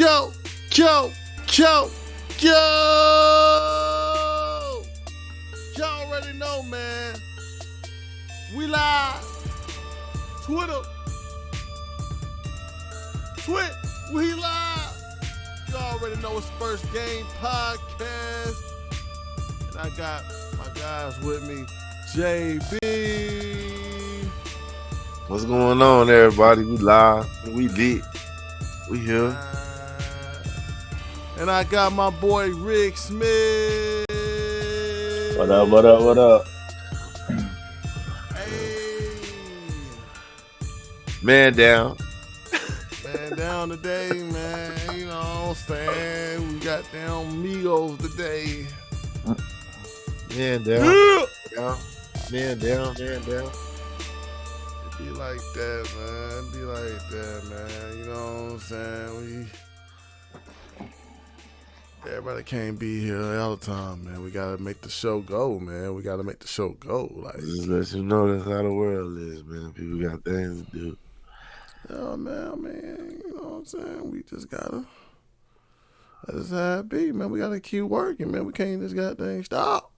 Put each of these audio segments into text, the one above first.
Yo, yo, yo, yo. Y'all already know, man. We live. Twitter. Twit. We live. Y'all already know it's First Game Podcast. And I got my guys with me. JB. What's going on, everybody? We live. We lit. We here. And I got my boy Rick Smith. What up, what up, what up? Hey. Man down. Man down today, man. You know what I'm saying? We got down Migos today. Man down. Yeah. Down. Man down. Man down. It be like that, man. It be like that, man. You know what I'm saying? Everybody can't be here all the time, man. We gotta make the show go, man. We gotta make the show go. Like, Just let you know that's how the world is, man. People got things to do. yeah, man. I mean, you know what I'm saying? We just gotta. That's how it be, man. We gotta keep working, man. We can't just goddamn stop.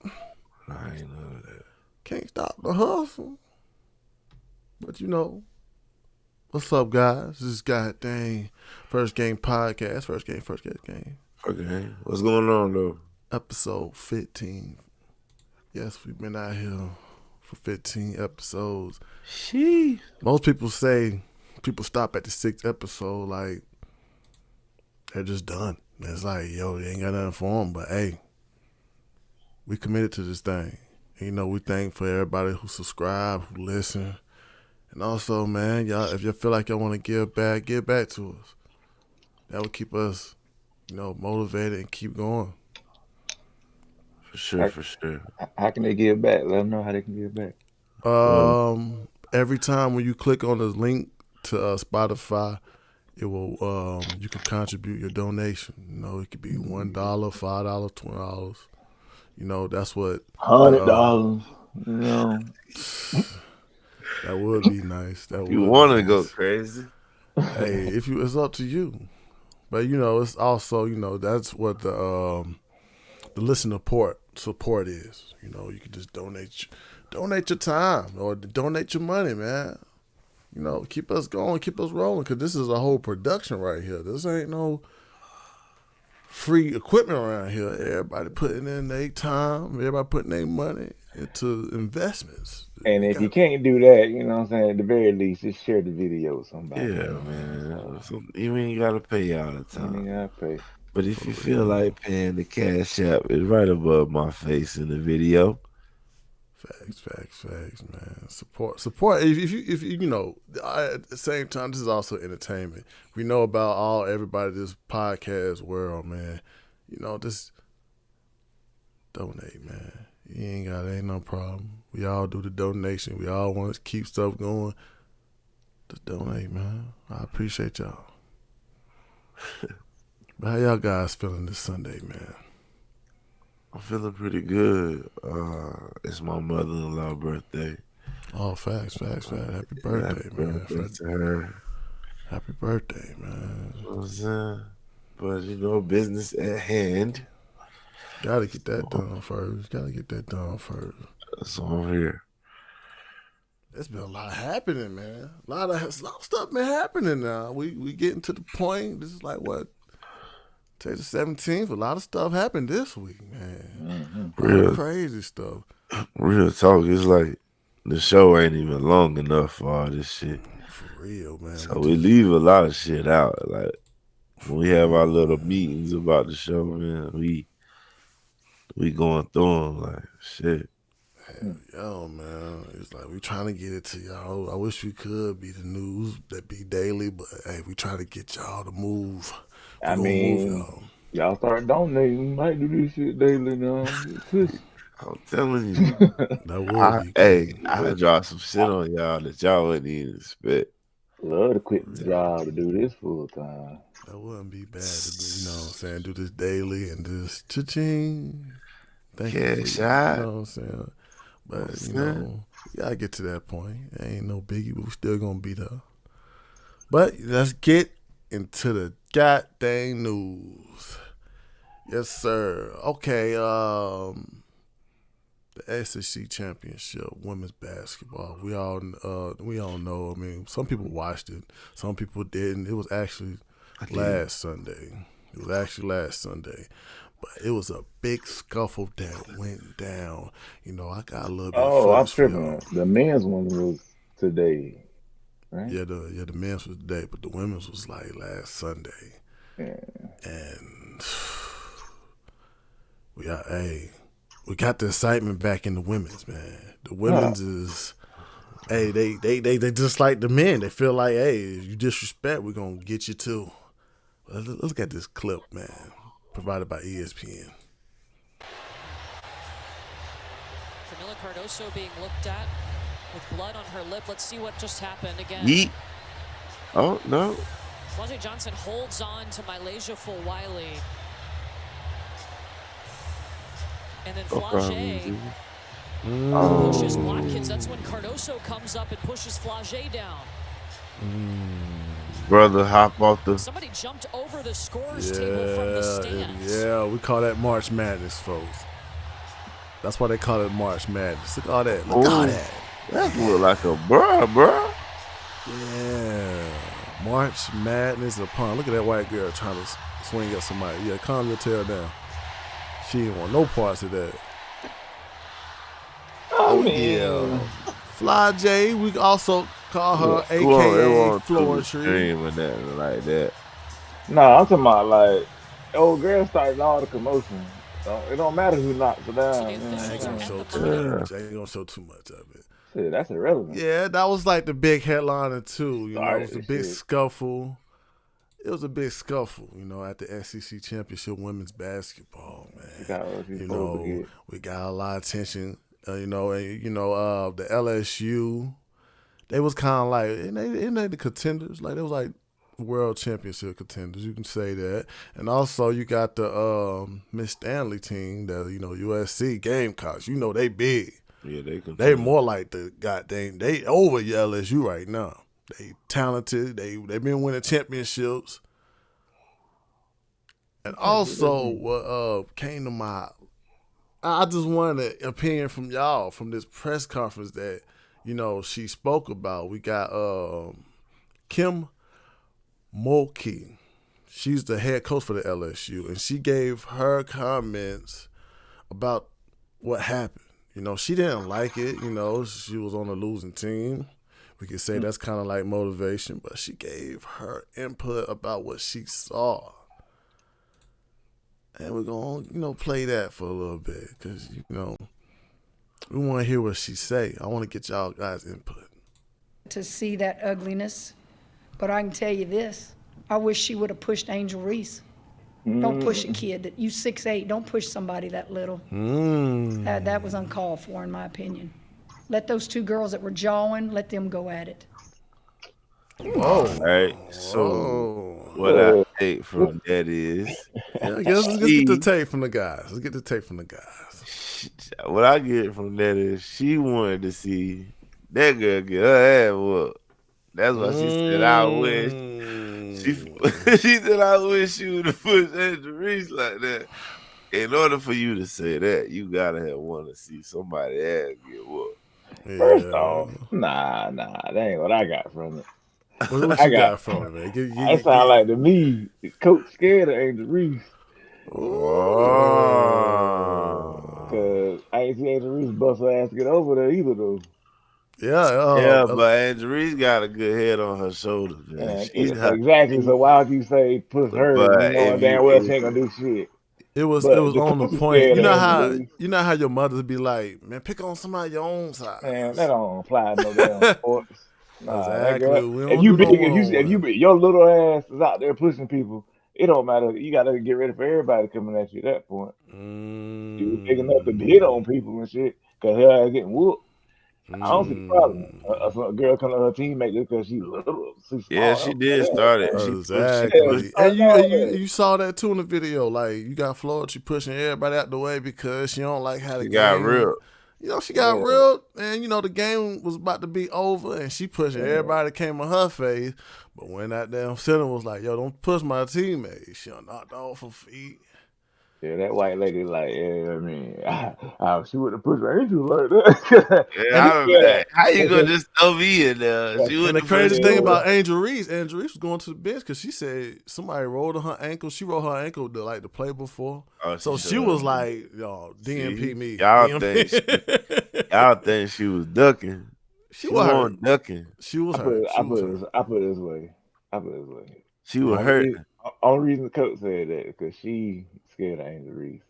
I ain't none of that. Can't stop the hustle. But you know, what's up, guys? This is goddamn First Game Podcast. First game. Okay. What's going on, though? Episode 15. Yes, we've been out here for 15 episodes. She. Most people say people stop at the 6th episode like they're just done. It's like, yo, they ain't got nothing for them. But hey, we committed to this thing. And, you know, we thank for everybody who subscribe, who listen. And also, man, y'all, if you feel like y'all want to give back to us. That would keep us, you know, motivated and keep going. For sure. How can they give back? Let them know how they can give back. Every time when you click on the link to Spotify, it will you can contribute your donation. You know, it could be $1, $5, $20. You know, that's what $100. You know, that would be nice. That You would want to be go nice. crazy? Hey, it's up to you. But you know, it's also, you know, that's what the listener support is. You know, you can just donate your time or donate your money, man. You know, keep us going, keep us rolling, because this is a whole production right here. This ain't no free equipment around here. Everybody putting in their time, everybody putting their money into investments. and if you can't do that, you know what I'm saying, at the very least, just share the video with somebody. Yeah, man. So you ain't got to pay all the You time. ain't gotta pay. But if you feel like paying, the Cash App is right above my face in the video. Facts, man. Support. If you know, at the same time, this is also entertainment. We know about everybody this podcast world, man. You know, just donate, man. Ain't no problem. We all do the donation. We all want to keep stuff going. Just donate, man. I appreciate y'all. But how y'all guys feeling this Sunday, man? I'm feeling pretty good. It's my mother-in-law's birthday. Oh, facts. Happy birthday, man. Birthday to her. Happy birthday, man. You know what I'm saying? But, you know, business at hand. Gotta get that done first. That's why I'm here. There's been a lot happening, man. A lot of stuff been happening now. We getting to the point. This is like what? Take the 17th. A lot of stuff happened this week, man. Real crazy stuff. Real talk. It's like the show ain't even long enough for all this shit. For real, man. So we leave a lot of shit out. Like when we have our little meetings about the show, man, we going through them like shit. Yo, man, it's like we trying to get it to y'all. I wish we could be the news that be daily, but hey, we try to get y'all to move. I mean, y'all start donating. We might do this shit daily now. I'm telling you. That would be hey, I drop some shit on y'all that y'all wouldn't even expect. Love to quit the job to do this full time. That wouldn't be bad to do, you know what I'm saying? Do this daily and just cha-ching. Thank you. Shot. You know what I'm saying? But, you know, we gotta get to that point. It ain't no biggie, but we still gonna be there. But let's get into the God dang news. Yes, sir. Okay, the SEC championship, women's basketball. We all know. I mean, some people watched it, some people didn't. It was actually last Sunday. But it was a big scuffle that went down. I got a little bit of I'm footage for tripping. y'all. The men's one was today, right? Yeah, the men's was today, but the women's was like last Sunday. Yeah. And we got the excitement back in the women's, man. The women's is they just like the men. They feel like, hey, if you disrespect, we're gonna get you too. Let's look at this clip, man, provided by ESPN. Camila Cardoso being looked at with blood on her lip. Let's see what just happened again. Yeet. Oh, no. Flau'jae Johnson holds on to Malaysia Fulwiley. And then Flau'jae pushes Watkins. That's when Cardoso comes up and pushes Flau'jae down. Brother, hop off the... Somebody jumped over the scorer's table from the stands. Yeah, we call that March Madness, folks. That's why they call it March Madness. Look at all that. Look at all that. That look like a bruh. Yeah. March Madness upon. Look at that white girl trying to swing at somebody. Yeah, calm your tail down. She didn't want no parts of that. Yeah. Flau'jae, we also call her AKA Floetry. And that like that. No, I'm talking about like old girl starting all the commotion. It don't matter who knocks her down. I ain't gonna show too much of it. Shit, that's irrelevant. Yeah, that was like the big headliner too. It was a big shit. scuffle. It was a big scuffle, at the SEC championship women's basketball, man. We got a lot of attention, and the LSU, they was kind of like, and they the contenders, like they was like world championship contenders, you can say that. And also you got the Miss Stanley team, the USC Gamecocks, they big. Yeah, they more like the goddamn, they over your LSU right now. They talented. They been winning championships. And also, what came to my, I just wanted an opinion from y'all from this press conference that she spoke about. We got Kim Mulkey. She's the head coach for the LSU, and she gave her comments about what happened. She didn't like it. She was on a losing team. We could say that's kind of like motivation, but she gave her input about what she saw. And we're going to, play that for a little bit because, we want to hear what she say. I want to get y'all guys' input. To see that ugliness, but I can tell you this. I wish she would have pushed Angel Reese. Don't push a kid. You 6'8", don't push somebody that little. That was uncalled for, in my opinion. Let those two girls that were jawing, let them go at it. All right. So what I take from that is, I guess let's get the tape from the guys. What I get from that is she wanted to see that girl get her ass whooped. That's why she said, I wish. She said, I wish she would have pushed Angel Reese like that. In order for you to say that, you gotta want to see somebody ass get whooped. Yeah. First off, nah, that ain't what I got from it. What you got from it, man? It sound like to me, the coach scared of Angel Reese. Because I ain't seen Angel Reese bust her ass to get over there either, though. Yeah, but Angel Reese got a good head on her shoulders. Exactly. So why would you say push her? Knowing damn well she ain't gonna do shit. It was on the point. You know how your mothers be like, man, pick on somebody your own size. Man, that don't apply to no damn sports. Exactly. If you your little ass is out there pushing people, it don't matter. You gotta get ready for everybody coming at you at that point. You big enough to hit on people and shit because her ass getting whooped. I don't see the problem. A girl coming to her teammate just because she's little. She did start it. Exactly. And you saw that too in the video. Like, you got Floyd, she pushing everybody out the way because she don't like how the got real. She got real, and the game was about to be over, and she pushing everybody that came on her face. But when that damn center was like, "Yo, don't push my teammate," she knocked off her feet. Yeah, that white lady, like, she would have pushed my Angel like that. Yeah, I was like, how you gonna just throw me in there? Yeah. She And the wouldn't crazy push thing you. about Angel Reese was going to the bench because she said somebody rolled on her ankle. She rolled her ankle to play before. Oh, So she was like, "Yo, DNP me." Y'all DNP. think she was ducking. She wasn't ducking. She was I hurt. put it this way. She was hurt. Only reason the coach said that because she scared of Angel Reese.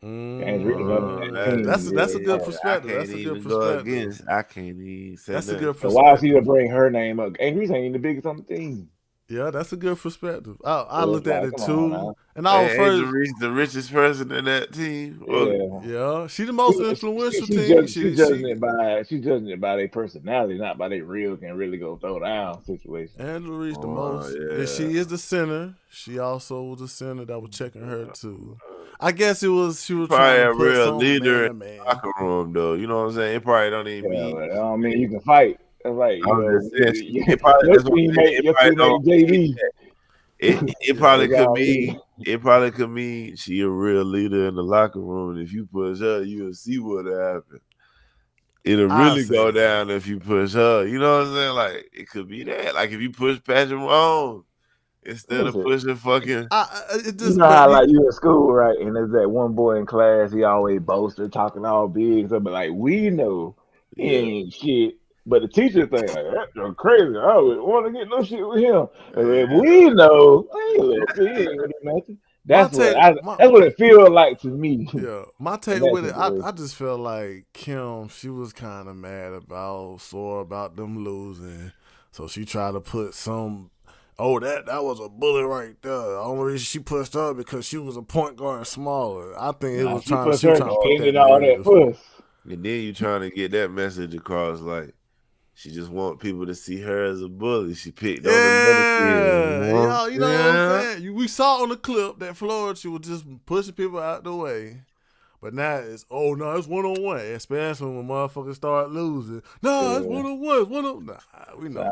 Angel Reese on that team. That's a good I perspective. can't That's a good even go perspective. against. I can't even say That's a nothing. good So why she to perspective. bring her name up? Angel Reese ain't even the biggest on the team. Yeah, that's a good perspective. I So looked at it come on too, now. and I was Angel first. Reese, the richest person in that team. Yeah, she the most influential She team. judging it by their personality, not by their real can really go throw down situation. Angela Reese the Oh, most, yeah. and she is the center. She also was the center that was checking her too. I guess she was Probably trying a to put real some leader man to in man. the locker room, though. You know what I'm saying? It probably don't even Yeah, mean. but I don't mean you can fight. It's like I'm just saying, your it probably, that's what I'm saying, it probably teammate don't mean JB. it probably That's could all mean it probably could mean she a real leader in the locker room. And if you push her, you'll see what happened. It'll really go down if you push her. You know what I'm saying? Like it could be that. Like if you push Patrick Mahomes instead of pushing fucking. You know how like you in school, right? And there's that one boy in class. He always boasting, talking all big, so but like we know he ain't shit. But the teacher think like that's crazy. I would want to get no shit with him. If we know, he a little big, he ain't gonna do nothing. That's what it feels like to me. Yeah, my take with it, I just feel like Kim, she was kind of sore about them losing, so she tried to put some. Oh, that was a bully right there. The only reason she pushed her because she was a point guard smaller. I think she was trying to put that narrative. And then you trying to get that message across, like she just want people to see her as a bully. She picked on another kid. You know what I'm saying? We saw on the clip that Florida, she was just pushing people out the way. But now it's, it's one-on-one, especially when motherfuckers start losing. It's one-on-one. Nah, we know.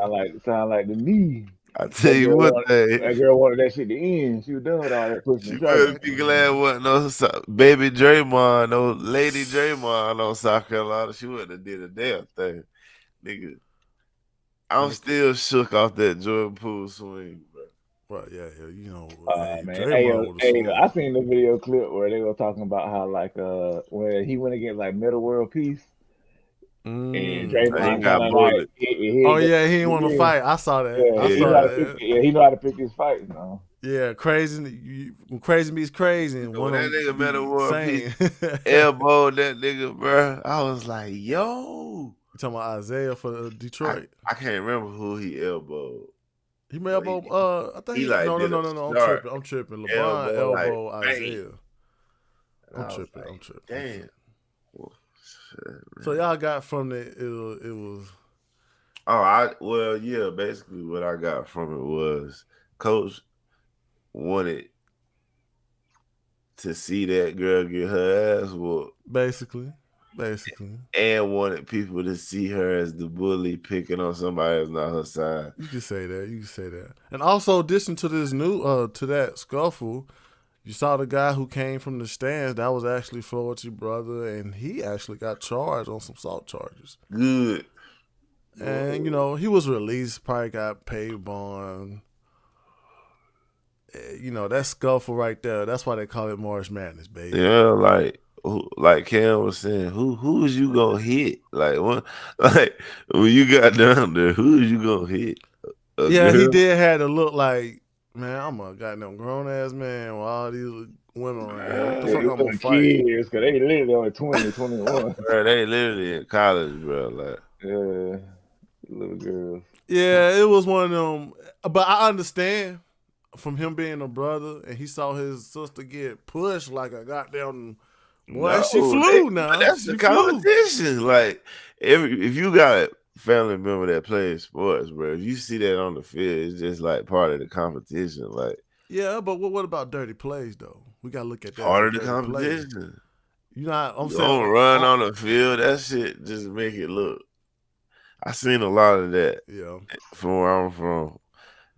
Sound like the me. I tell you what, that girl wanted that shit to end. She was done with all that pushing. She better be glad wasn't no baby Draymond, no lady Draymond on South Carolina. She wouldn't have did a damn thing, nigga. I'm still shook off that Jordan Poole swing, bro. Well, yeah, man. I seen the video clip where they were talking about how like when he went against like Middle World Peace. And Draymond got bullied. He didn't want to fight. I saw that. He know how to pick his fights now. Yeah, crazy. When crazy meets crazy, and when that nigga Middle World Peace elbowed that nigga, bro, I was like, yo. You talking about Isaiah for Detroit? I can't remember who he elbowed. He may elbow. I think he like no. I'm tripping. LeBron elbowed Isaiah. I'm tripping. Damn. So y'all got from it was. Basically what I got from it was Coach wanted to see that girl get her ass whooped. Basically. And wanted people to see her as the bully picking on somebody that's not her side. You can say that. And also, addition to this to that scuffle, you saw the guy who came from the stands. That was actually Floyd's brother, and he actually got charged on some assault charges. Good. And, he was released, probably got paid bond. That scuffle right there, that's why they call it March Madness, baby. Yeah, like Cam was saying, who is you gonna hit? When you got down there, who is you gonna hit? He did have to look like, man, I'm a goddamn grown ass man with all these women around here. What the fuck I'm gonna fight? Kids, cause they literally only 20, 21. Bro, they literally in college, bro. Little girls. Yeah, it was one of them. But I understand from him being a brother, and he saw his sister get pushed like a goddamn. Boy, she flew now. That's the competition. Like, if you got a family member that plays sports, bro, if you see that on the field, it's just like part of the competition. Like, yeah, but what about dirty plays though? We gotta look at that. Part of the competition. You know, I'm You saying. don't run on the field. That shit just make it look. I seen a lot of that Yeah. from where I'm from.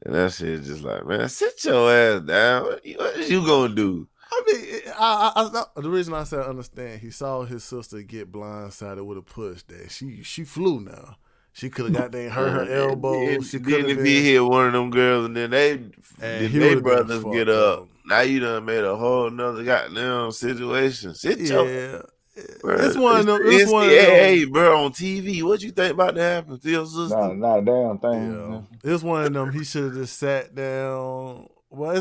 And that shit just like, man, sit your ass down. What is you gonna do? I mean, the reason I said understand, he saw his sister get blindsided with a push that she flew now. She could have got there and hurt her elbow. She could Then have if he been, hit one of them girls and then and he would have been brothers get fucked up, up. now you done made a whole nother goddamn situation. Sit your Yeah, bro. it's one of It's them. the It's one of them. NCAA, bro, on TV. What you think about to happen to your sister? Not a damn Yeah, thing. it's one of them. He should have just sat down. Well, I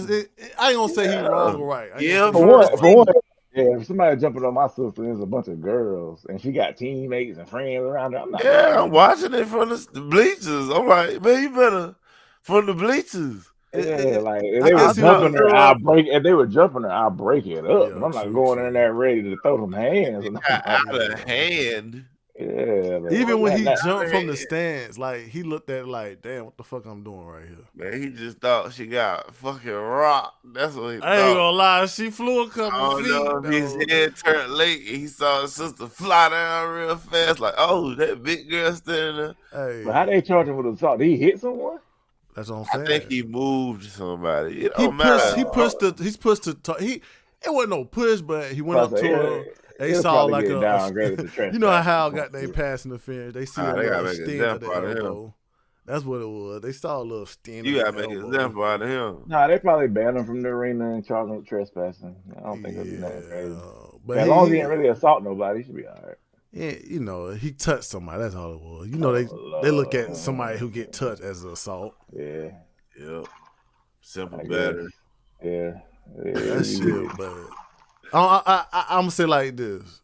ain't gonna say he wrong or right. I ain't Yeah, gonna say he For wrong first or one, right. team. yeah, if somebody jumping on my sister, there's a bunch of girls, and she got teammates and friends around her. I'm not Yeah, I'm doing watching it from the bleachers. I'm like, man, you better from the bleachers. Yeah, like if I they were guess I he would jumping have. talked her, to I'll break. If they were jumping her, I'll break it up. But Yeah, I'm not true, going in true. there ready to throw some hands or got nothing like out of that. Yeah. hand. Yeah, but Even when not he not. jumped from the Man, stands, like he looked at it like, damn, what the fuck I'm doing right here? he just thought she got fucking rocked. That's what he I ain't thought. gonna lie, she flew a couple I don't feet know if his though. head turned late and he saw his sister fly down real fast, like, oh, that big girl standing there. But how Hey, they charge him with assault? Did he hit someone? that's what I'm I think saying. he moved somebody. It He don't pushed. matter. He Uh, pushed the. He's pushed the. He. It wasn't no push, but he went I up say to her. They it'll saw probably like get downgraded to you know how trespassing or Hal some got their shit. pass interference. They see a They gotta little make an sting of the example out of him. elbow. That's what it was. They saw a little sting of You the gotta make an elbow. example out of him. Nah, they probably banned him from the arena and charged him with trespassing. I don't think it'll be nothing crazy. Yeah, but As long as he didn't really assault nobody, he should be all right. you know, he touched somebody. That's all it was. You know, they look at somebody who get Oh, touched as an assault. yeah, Yep. Simple I guess. battery. Yeah. That shit, but I'm gonna say like this: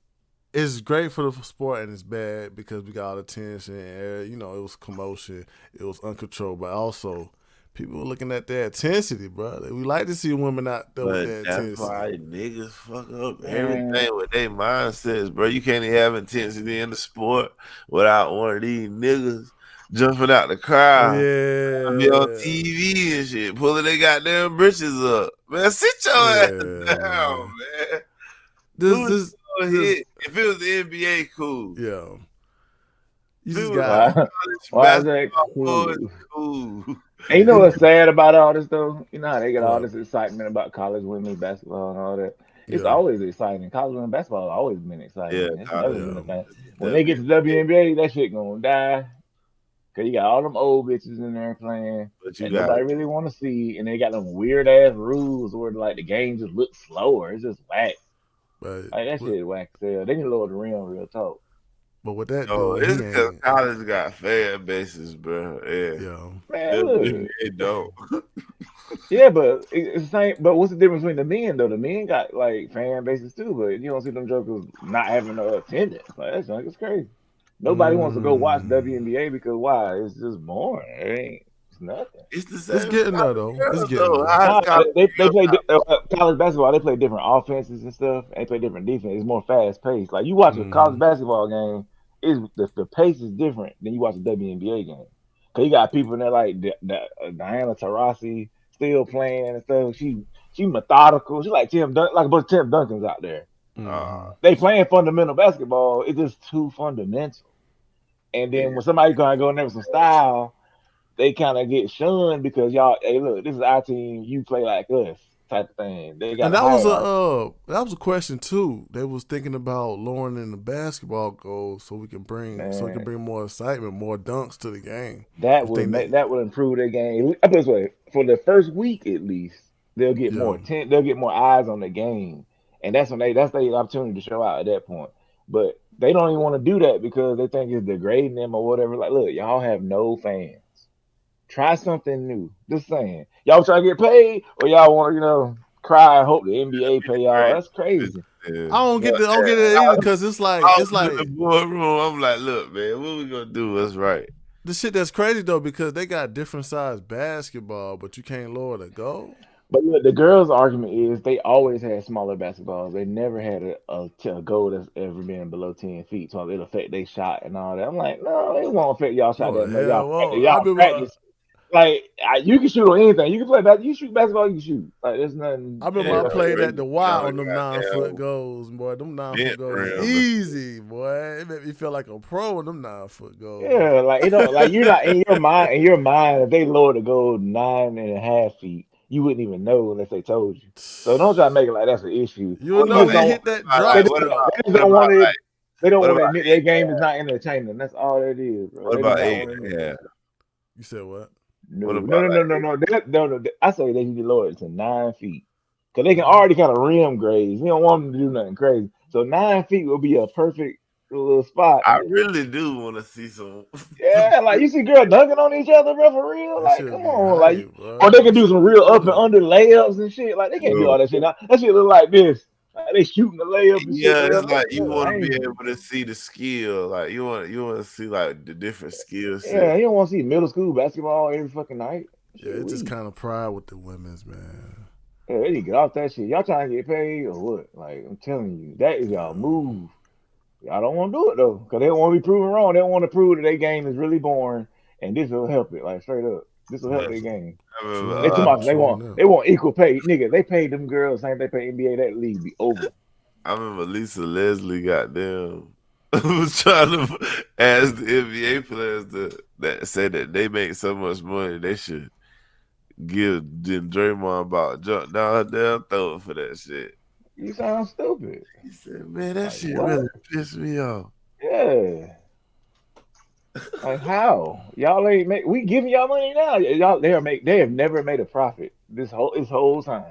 it's great for the sport and it's bad because we got all the tension and you know it was commotion, it was uncontrolled, but also people were looking at their intensity, bro. We like to see women out there with But their that's intensity. why niggas fuck up Man, everything with their mindsets, bro. You can't even have intensity in the sport without one of these niggas jumping out the crowd. Be on Yeah, TV and shit, pulling their goddamn britches up. Man, sit your ass yeah, down, man. man. This, Who's this, gonna this. hit? If it was the NBA, cool. Yeah, you If it just was got. why college is that basketball, it's cool? cool. And you know what's sad about all this though? You know how they get all What? this excitement about college women's basketball and all that. It's Yeah, always exciting. College women's basketball has always been Yeah, exciting. It's never college been yeah, a thing. is When they get to WNBA, WNBA, that shit gonna die. Cause you got all them old bitches in there playing but you that got nobody really want to see, and they got them weird ass rules where like the game just looks slower. It's just whack. but Like that shit is whack as hell. They need to lower the rim, real talk. with that no. dude, It's he because ain't. college got fan bases, bro. Yeah, Yeah, Man, look. WNBA don't. Yeah, but it's the same. But what's the difference between the men though? The men got like fan bases too, but you don't see them jokers not having no attendance. Like that's like it's crazy. Nobody wants to go watch mm, WNBA because why? It's just boring. It ain't. It's nothing. It's the it's same getting there college though. It's girls getting though. there. How's Nah, college they girls play not? college basketball. They play different offenses and stuff. They play different defense. It's more fast paced. Like you watch a college Hmm. basketball game, is the pace is different than you watch a WNBA game. Cause you got people in there like Diana Taurasi still playing and stuff. She methodical. She like like a bunch of Tim Duncans out there. Hmm. They playing fundamental basketball. It's just too fundamental. And Yeah, then when somebody gonna go in there with some style, they kind of get shunned because y'all, hey, look, this is our team. You play like us, type of thing. They got And a hierarchy. that was a question too. They was thinking about lowering in the basketball goals so it can Man, bring more excitement, more dunks to the game. that You would think make they? that would improve their game. I put it this way: for the first week at least, Yeah, they'll get more eyes on the game, and that's their opportunity to show out at that point. But they don't even want to do that because they think it's degrading them or whatever. Like, look, y'all have no fans. Try something new. Just saying. Y'all try to get paid, or y'all want to, cry and hope the NBA pay y'all. great. That's crazy. Yeah. But I don't get it either because it's like I it's was in the like boardroom. I'm like, look, man, what we gonna do? What's right? the shit that's crazy though because they got different size basketball, but you can't lower the goal. but look, the girls' argument is they always had smaller basketballs. They never had a goal that's ever been below 10 feet, so it'll affect their shot and all that. I'm like, no, it won't affect y'all shot No that much. hell, well, Y'all practice. Like you can shoot on anything. You can play basketball. You shoot basketball. You can shoot. Like there's nothing. I remember Yeah, I played at the Y yeah, on them 9-foot goddamn goals, boy. Them 9-foot bent goals is rim. easy, boy. It made me feel like a pro on them 9-foot goals. Yeah, like it don't like you're not in your mind. In your mind, if they lower the goal 9.5 feet, you wouldn't even know unless they told you. So don't try to make it like that's an issue. You'll They know just they don't. hit that They drop just, What step. about they just don't want it. They don't what want to about admit their game is not entertaining. That's all it is, bro. what They do about not 8 want to and admit. a half? You said what? No, What no, about no, no, no, no. No. I say they need to lower it to 9 feet because they can already kind of rim grades. You don't want them to do nothing crazy. So 9 feet will be a perfect little spot. I really do want to see some. Yeah, like you see girls dunking on each other, bro, for real. That Like, should come be on, like, hype, bro. or they can That do shit some be real up and good. under layups and shit. Like, they can't do all that shit. Now, that shit look like this. Like, they shooting the layup and shit. Yeah, Bro. it's like you Look want to be angry. able to see the skill. Like you want to see like the different skill Yeah, sets. you don't want to see middle school basketball every fucking night. Yeah, Shit, it's just weak. kind of pride with the women's, man. Yeah, they need to get off that shit. Y'all trying to get paid or what? Like, I'm telling you, that is y'all move. Y'all don't want to do it though, because they don't want to be proven wrong. They don't want to prove that their game is really boring, and this will help it. Like straight up, this will help Yeah. their game. I remember, They True, talking about they true want enough. they want equal pay, nigga. They paid them girls same they pay NBA. That league be over. I remember Lisa Leslie got them was trying to ask the NBA players that say that they make so much money they should give Draymond about jump down her damn throat for that shit. You sound stupid. He said, "Man, that Like shit what? really pissed me off." Yeah. Like how y'all ain't make? We giving y'all money now. Y'all they have never made a profit this whole time.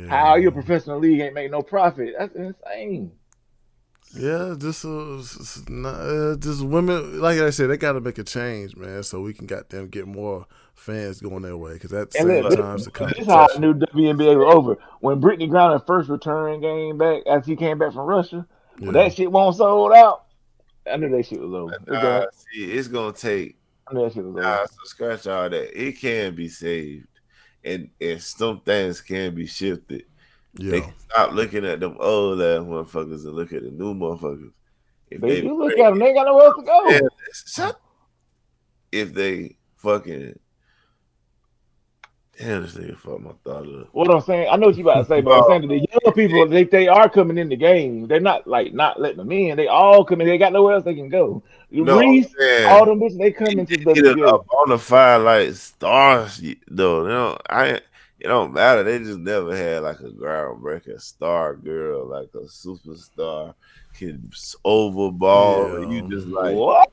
How Yeah. your professional league ain't make no profit? That's insane. Yeah, just women. Like I said, they got to make a change, man, so we can get more fans going their way. Because at the And same look, time, it's the this is how I competition. knew WNBA was over. When Brittany Griner first returned game back after he came back from Russia, when Yeah, that shit won't sold out, I knew that shit was over. See, it's gonna take. I knew that shit was over. So scratch all that. It can be saved, and some things can be shifted. They yeah, can stop looking at them old ass motherfuckers and look at the new motherfuckers. If They they do look at them. They ain't got nowhere else to go. shut, if they fucking damn, this nigga fucked my thought up. What I'm saying, I know what you about to say, but I'm saying that the young people, they are coming in the game. They're not like not letting them in. They all come in. They got nowhere else they can go. No, I'm Reese, all saying them bitches, they come into the get a WNBA. bona fide like stars though. You know, it don't matter. They just never had like a groundbreaker star girl, like a superstar, can oval ball, and you yeah. just like What?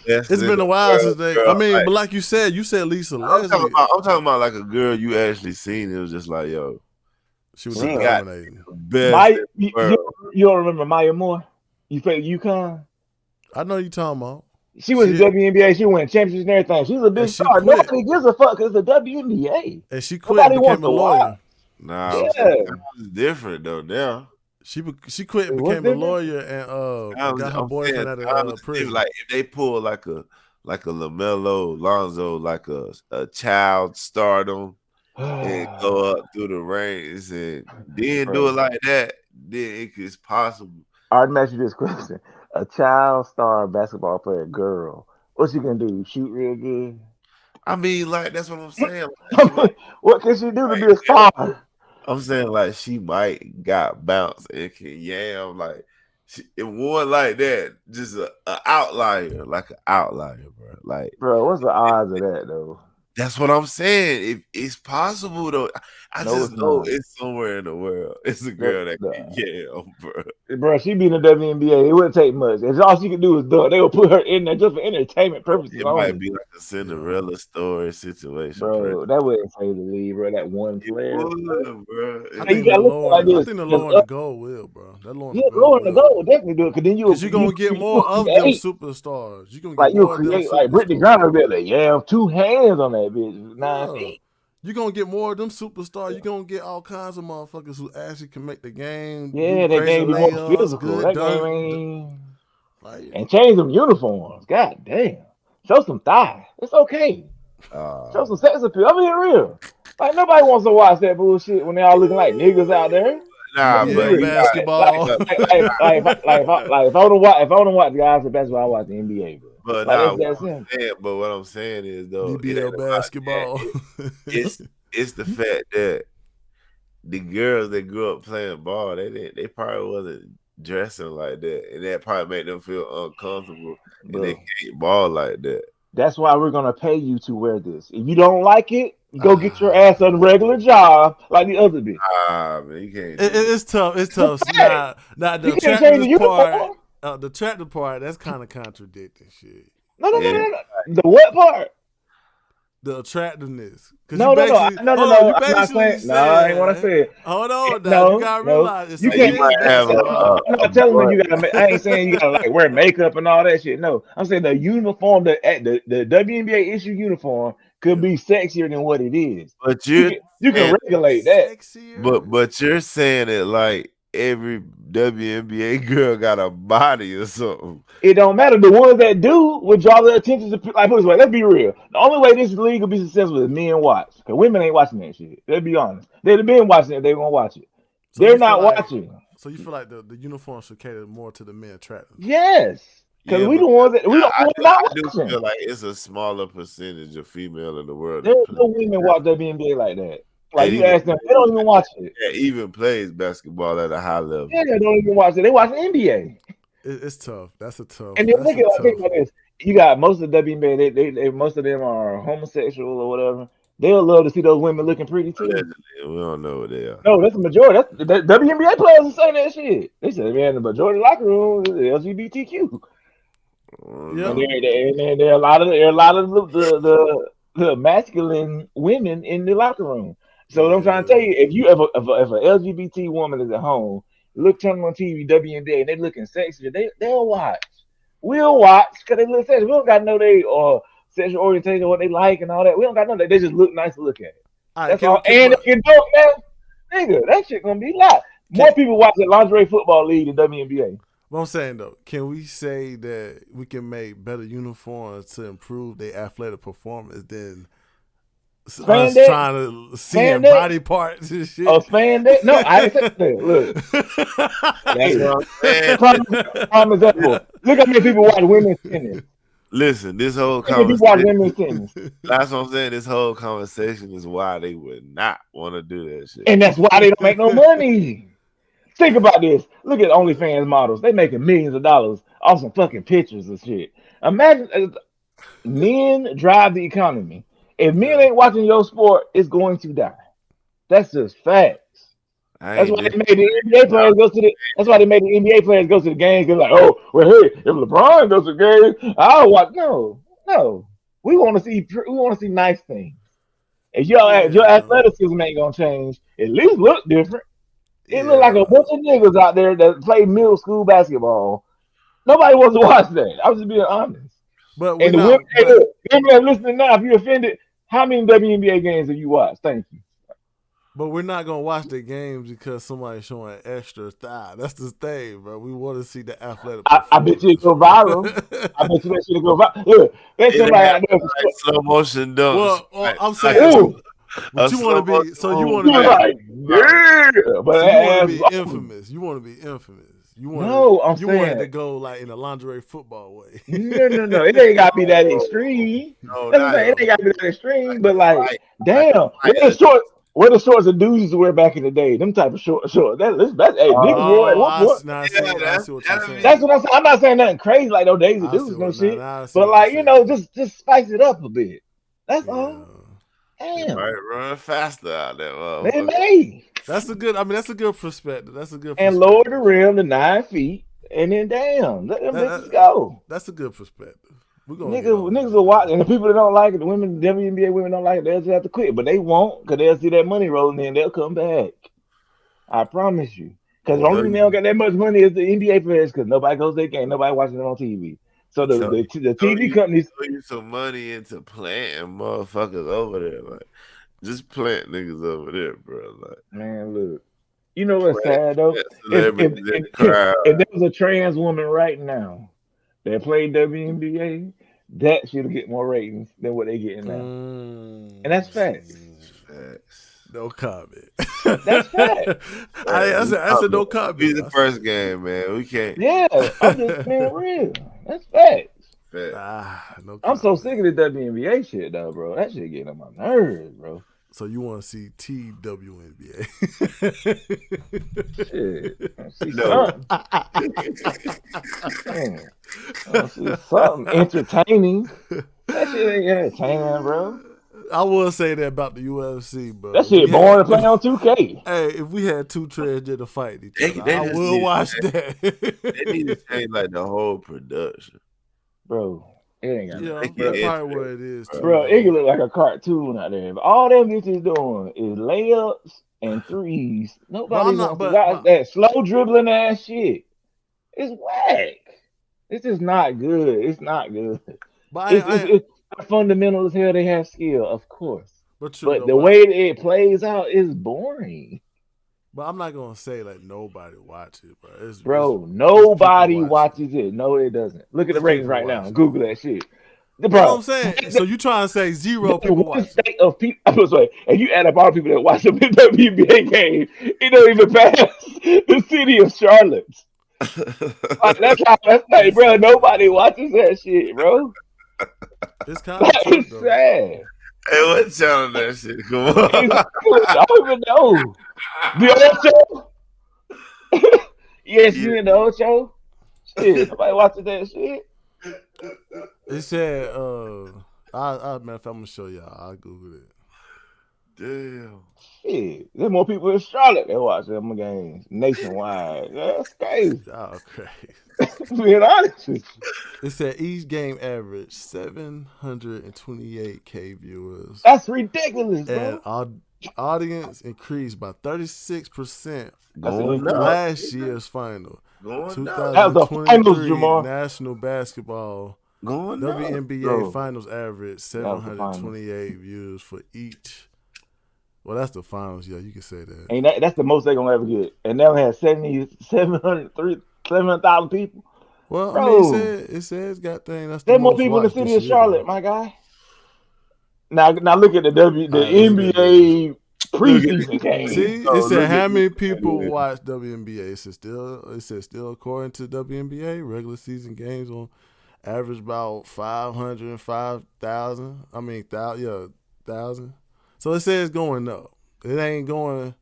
It's been a while since they. girl, I mean, like, but like you said Lisa I'm Leslie. talking about like a girl you actually seen. It was just like, yo, She was Bruh. dominating. best in the You world. don't remember Maya Moore? You played UConn? I know you talking about. She was She- WNBA. She won championships and everything. She's a big she star. quit. Nobody gives a fuck because it's the WNBA. And she quit and Nobody wants became a to lawyer. watch. Nah, Yeah. it's different though. Now, She quit and What's became a different? lawyer and got her boyfriend out of prison. like if they pull like a LaMelo, Lonzo, like a child stardom and go up through the ranks and then do it like that, then it's possible. I'll ask you this question: a child star basketball player, girl, what she can do? Shoot real good? I mean, like that's what I'm saying. Like, she might, What can she do to like, be a star? I'm saying like she might got bounce and can yam like it one like that, just a outlier, like an outlier, bro. Like Bro, what's the odds of that though? that's what I'm saying. If it's possible though, I No, just it's know not. it's somewhere in the world. It's a girl that can yam, bro. Bro, she be in the WNBA. It wouldn't take much. If all she could do is dunk, they would put her in there just for entertainment purposes It only. might be like a Cinderella story situation, Bro, that wouldn't save the league, bro. That one It player. would, bro. I Hey, think you gotta the look at it like lower. I this. think the Just lower in the goal will, bro. That lower in the Yeah, goal lowering the will. goal will definitely do it. Cause then Because you're gonna get more of them create, superstars. You're gonna like get you more of them create like Brittany superstars. Griner be like, yeah, 2 hands on that bitch, 9 Yeah. feet. You're gonna get more of them superstars. You're gonna get all kinds of motherfuckers who actually can make the game, Yeah, do that crazy game be more layups, physical. good That game dunk. ain't Like, and change them uniforms. God damn. Show some thigh. It's okay. Show some sex appeal. I'm being real. Like nobody wants to watch that bullshit when they all looking like niggas out there. Nah, Let me be yeah, but real. you got basketball. Like if I want to watch guys in basketball, I watch the NBA, bro. But Like nah, that's that simple. but what I'm saying is though, it BBL ain't about basketball. that. It's the fact that the girls that grew up playing ball, they probably wasn't dressing like that, and that probably made them feel uncomfortable, and they Bro. can't ball like that. That's why we're gonna pay you to wear this. If you don't like it, go get your ass a regular job like the other bitch. Ah, man, you can't do that. It's tough. It's It's a tough. fact. Now the You can't change the attractiveness part. uniform. The attractive part. That's kind of contradicting shit. No. Yeah. The what part? The attractiveness. Because No. you I'm not basically saying. No, I ain't want to saying, say it. hold on, now you No, gotta no. realize it's You it can't. You is might have basketball. I'm a not telling you butt. you gotta. I ain't saying you gotta like wear makeup and all that shit. No, I'm saying the uniform, the WNBA issue uniform could be sexier than what it is. But You can saying, regulate that. Sexier. but you're saying it like every WNBA girl got a body or something. It don't matter. The ones that do would draw the attention to like put it this way. Let's be real. The only way this league will be successful is men watch. Because women ain't watching that shit. Let's be honest. They'd have been watching it. They gonna watch it. So They're you feel not like watching. so you feel like the uniform should cater more to the men attractiveness. Yes. Because Yeah, we but the ones that we don't I want do, not I do watching. feel like it's a smaller percentage of female in the world There's that play. no women watch WNBA like that. Like That you even ask them, they don't even watch it. that even plays basketball at a high level. Yeah, they don't even watch it. They watch the NBA. It's tough. That's a tough. And then That's look a at think tough about one. this. You got most of the WNBA. They most of them are homosexual or whatever. They'll love to see those women looking pretty too. Allegedly, we don't know what they are. No, that's the majority. That's the WNBA players are saying that shit. They said, man, the majority locker room is LGBTQ, Yeah. and there are a lot of the masculine women in the locker room. So what I'm trying to tell you, if a LGBT woman is at home, turn on TV, WNBA, and they looking sexy, they'll watch. We'll watch because they look sexy. We don't got to know they sexual orientation, what they like, and all that. We don't got to know that. They just look nice to look at. All right, That's all. And if you don't, man, nigga, that shit gonna be live. More people watch the lingerie football league than WNBA. What I'm saying though, can we say that we can make better uniforms to improve their athletic performance than us Spandex? trying to see Spandex? body parts and shit? Oh, spandex? No, I didn't say that. Look, That's what I'm saying. prime example. Look how many people watch women's tennis. Listen, this whole Look how many people watch conversation. women's tennis. That's what I'm saying. This whole conversation is why they would not want to do that shit. And that's why they don't make no money. Think about this. Look at OnlyFans models. They making millions of dollars off some fucking pictures and shit. Imagine men drive the economy. If men ain't watching your sport, it's going to die. That's just facts. That's why they made the NBA players go to the. That's why they made the NBA players go to the games. Cause like, oh, well, hey, if LeBron goes to the game, I'll watch. No. We want to see. We want to see nice things. If your athleticism ain't gonna change, at least look different. It look like a bunch of niggas out there that play middle school basketball. Nobody wants to watch that. I was just being honest. But And the women, hey, look, women that listening now, if you offended, how many WNBA games have you watched? Thank you. But we're not gonna watch the games because somebody's showing extra thigh. That's the thing, bro. We want to see the athletic. I bet you it go viral. I bet you that shit go viral. Look, there's somebody out there like slow motion dunks. Well, I'm saying, but you want to be. So you want to be like, yeah. But so you want to be infamous. You want to be infamous. You want it to go like in a lingerie football way. No. It ain't gotta be that extreme. It ain't gotta be that extreme. But like, damn, where the shorts the dudes used to wear back in the day. Them type of shorts. That's hey, niggas wore at one point. I see what you're saying. That's what I'm saying. I'm not saying nothing crazy like those Daisy Dukes no shit. But like, just spice it up a bit. That's all. Damn. Might run faster out there. They may. That's a good perspective. That's a good perspective. And lower the rim to 9 feet, and then damn, let them bitches go. That's a good perspective. Niggas will watch, and the people that don't like it, the women, WNBA women don't like it, they'll just have to quit. But they won't, because they'll see that money rolling in, they'll come back. I promise you. Because the only reason they don't get that much money is the NBA players, because nobody goes to their game, nobody watching them on TV. So the TV companies put you some money into planting motherfuckers over there, like just plant niggas over there, bro. Like, man, look, you know what's sad though? If there was a trans woman right now that played WNBA, that should get more ratings than what they getting now, and that's facts. No comment. That's fact. That's a no comment. Be the first game, man. We can't. Yeah, I'm just being real. That's facts. No I'm so comment. sick of this WNBA shit though, bro. That shit getting on my nerves, bro. So you want to see TWNBA? Shit, I see No. something. I see something entertaining. That shit ain't entertaining, bro. I will say that about the UFC, bro. That shit boring to play on 2K. Hey, if we had two transgender fighting each other, They I just will need watch to that. they need to change like the whole production. Bro, it ain't got Yeah, nothing. that's it probably what it is too. Bro, it Though. can look like a cartoon out there. But all them bitches doing is layups and threes. But I'm Nobody not. wants to watch that slow dribbling ass shit. It's whack. It's just not good. It's not good. But It's fundamental as hell. They have skill, of course. But true But though. the way that it plays out is boring. But I'm not gonna say like nobody watch it, bro. Bro, It's nobody people watching. watches it. No, it doesn't. Look at the It's ratings people right now. watching. Google that shit. That's what I'm Bro, saying. So you trying to say zero the people one watch it? state of people. I was like, and you add up all the people that watch the WNBA game, it don't even pass the city of Charlotte. Like, that's how that's like, bro. Nobody watches that shit, bro. It's kind of true It's though. sad. Hey, what channel that shit? Come It's, on. I don't even know. The old show? ESPN, the old show? Shit, nobody watches that shit. It said, matter of fact, I'm gonna show y'all. I'll Google it. Damn. Shit, there's more people in Charlotte that watch them games nationwide. That's crazy. Y'all crazy. Being honest with you. It said each game averaged 728K viewers, That's ridiculous, and bro. audience increased by 36% That's an Going over increase. up. last year's final. Going up. That was the finals, 2023 Jamal. National Basketball Going up. WNBA Bro, Finals averaged that was the finals. 728 views for each. Well, that's the finals. Yeah, you can say that. And that's the most they're gonna ever get. And they only had 700,000 people. Well, I mean, Bro, it says got thing. That's the there's more most people in the watched city this of year, Charlotte, though. my guy. Now look at the Let's look at this. NBA preseason game. See, Oh, it said look how at many this. people watch WNBA. It says still according to WNBA, regular season games on average about 505,000. I mean, thousand. So it says going up. It ain't going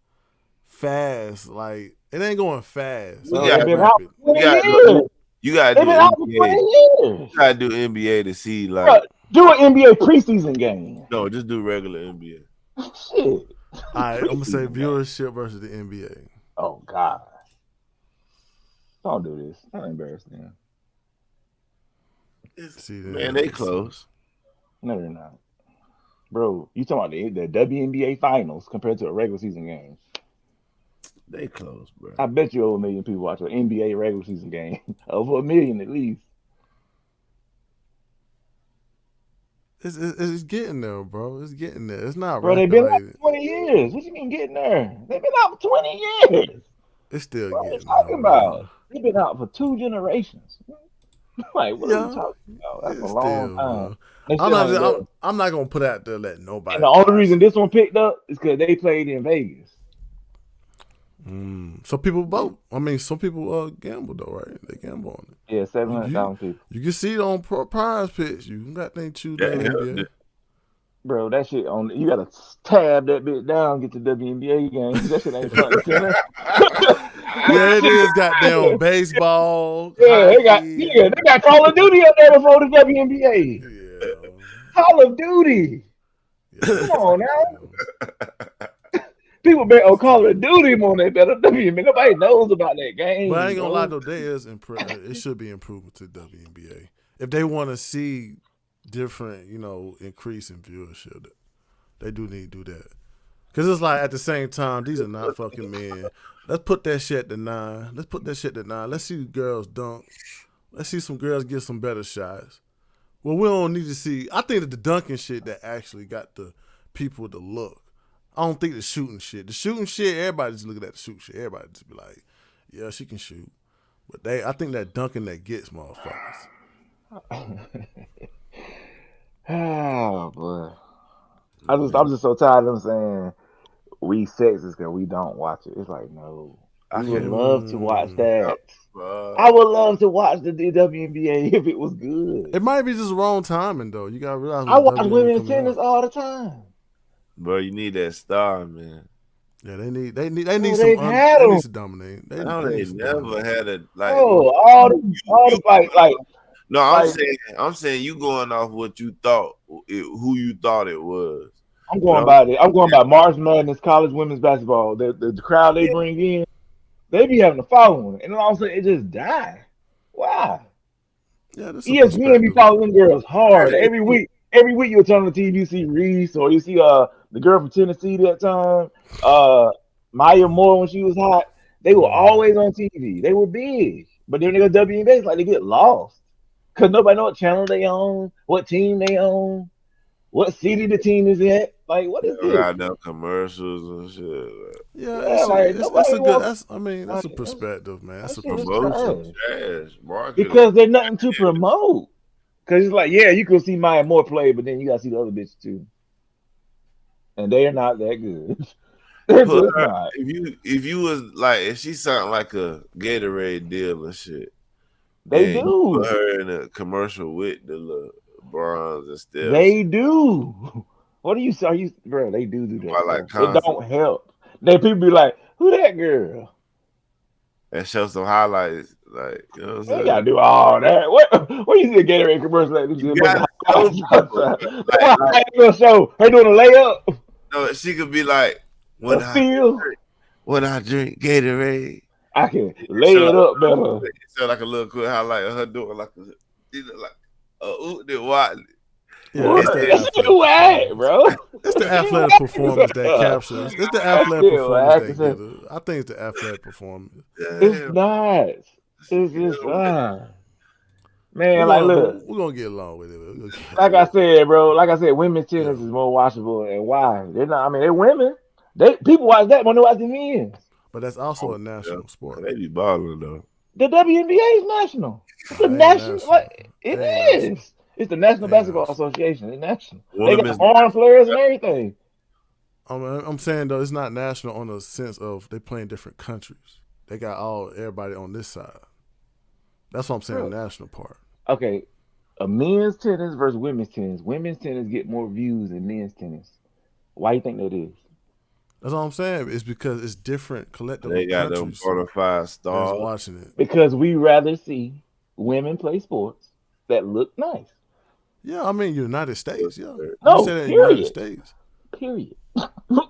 fast. Like it ain't going fast. Bro, got- they've been out for 20 You gotta years. do, you gotta They've do been out for 20 NBA. years. You gotta do NBA to see Bro, like do an NBA preseason game. no, just do regular NBA. Shit. All right, I'm gonna say Preseason game. viewership versus the NBA. Oh God. Don't do this. Don't embarrass them. See, Man, they close. No, they're not. Bro, you talking about the WNBA finals compared to a regular season game. They close, bro. I bet you over 1 million people watch an NBA regular season game. Over 1 million at least. It's getting there, bro. It's getting there. It's not Bro, they've been out regulated. for 20 years. What you mean getting there? They've been out for 20 years. It's still What are you getting talking there, about? bro. They've been out for 2 generations. Like, what are we talking about? That's a it's long still, time. bro. I'm not gonna put out there let nobody. And the only watch reason it. this one picked up is because they played in Vegas. So people vote. I mean, some people gamble though, right? They gamble on it. Yeah, 700,000 people. You can see it on prize picks. You got they choose Yeah, WNBA. Bro, that shit on. You gotta tab that bit down, get the WNBA game. That shit ain't front and center. Yeah, it is. Goddamn baseball. Yeah, hockey. they got Call of Duty up there before the WNBA. Yeah. Call of Duty. Come on now. People bet on Call of Duty more than they bet on WNBA. Nobody knows about that game. But I ain't gonna bro. lie though, it should be improvement to WNBA if they want to see different, increase in viewership. They do need to do that because it's like at the same time these are not fucking men. Let's put that shit to 9. Let's see girls dunk. Let's see some girls get some better shots. Well, we don't need to see. I think that the dunking shit that actually got the people to look. I don't think the shooting shit. The shooting shit, everybody just looking at the shoot shit. Everybody just be like, yeah, she can shoot. But I think that dunking that gets motherfuckers. Oh boy. I'm just so tired of them saying we sexist because we don't watch it. It's like, no. I We would can't. love to watch that. Uh, I would love to watch the WNBA if it was good. It might be just wrong timing though. You gotta realize I when the watch WNBA women's coming tennis out. all the time. bro, you need that star, man. Yeah, they need Bro, they've had they need them. to dominate. No, They they need to never dominate. had a like. Bro, all You the fight, no, like I'm saying you going off what you thought, who you thought it was. I'm But going by it. I'm going by March Madness college women's basketball. The crowd they yeah, bring in, they be having a following, and then all of a sudden it just die. Why? Yeah, that's a ESPN be perspective. following girls hard that every week. Every week you'll turn on the TV, you see Reese, or you see the girl from Tennessee that time, Maya Moore when she was hot. They were always on TV. They were big, but then they go WNBA, it's like they get lost because nobody know what channel they own, what team they own, what city the team is at. Like, what they is don't this? got no commercials and shit. Like, Yeah, Yeah, like it's nobody a good. wants. That's Like, a perspective, man. that That's a shit is perspective. promotion, trash trash, marketing. because there's nothing to promote. Because it's like, yeah, you can see Maya Moore play, but then you gotta see the other bitch too, and they are not that good. They're Put just her not. if you was like if she sounded like a Gatorade deal and shit, They then you put do. her in a commercial with the little bronze and steps. They do. What are you? Are you, bro? They do that I like stuff. It concept don't help. Then people be like, "Who that girl?" and show some highlights. Like, you know what I'm They saying? gotta do all that. What you see a Gatorade commercial like? This is You a bunch gotta of show highlights. people. They Like, want like highlights show her doing a layup, no, she could be like, a when I steal. when I drink Gatorade. I can Show lay like it up better. show like a little quick highlight of her doing like a she look like ooh the Watley. Yeah, What? it's It's that That shit athletic whack, performance. bro. It's the That shit athletic whack as performance that hell. captures. It's the That athletic shit performance whack that as hell. get it. I think it's the athletic performance. It's damn. not. It's You just know, man. Like, look, We're gonna get along with it. We're gonna get like along I with it. said, bro. Like I said, women's Yeah, tennis is more watchable, and why? They're not. I mean, they're women. They people watch that more than watch the men's. but that's also oh, a yeah. national sport. They be balling though. The WNBA is national. It's No, a they ain't national. national. Like it They ain't national. is. It's the National They ain't Basketball national. Association. It's national. They got Women's foreign players and everything. I'm saying though, it's not national on the sense of they play in different countries. They got everybody on this side. That's what I'm saying. Bro. The national part. Okay, a men's tennis versus women's tennis. Women's tennis get more views than men's tennis. Why do you think that is? That's all I'm saying. It's because it's different they collective got them countries bona fide that's stars. watching it. Because we rather see women play sports that look nice. Yeah, I mean United States. Yeah, you No, say that in United period. States. Period.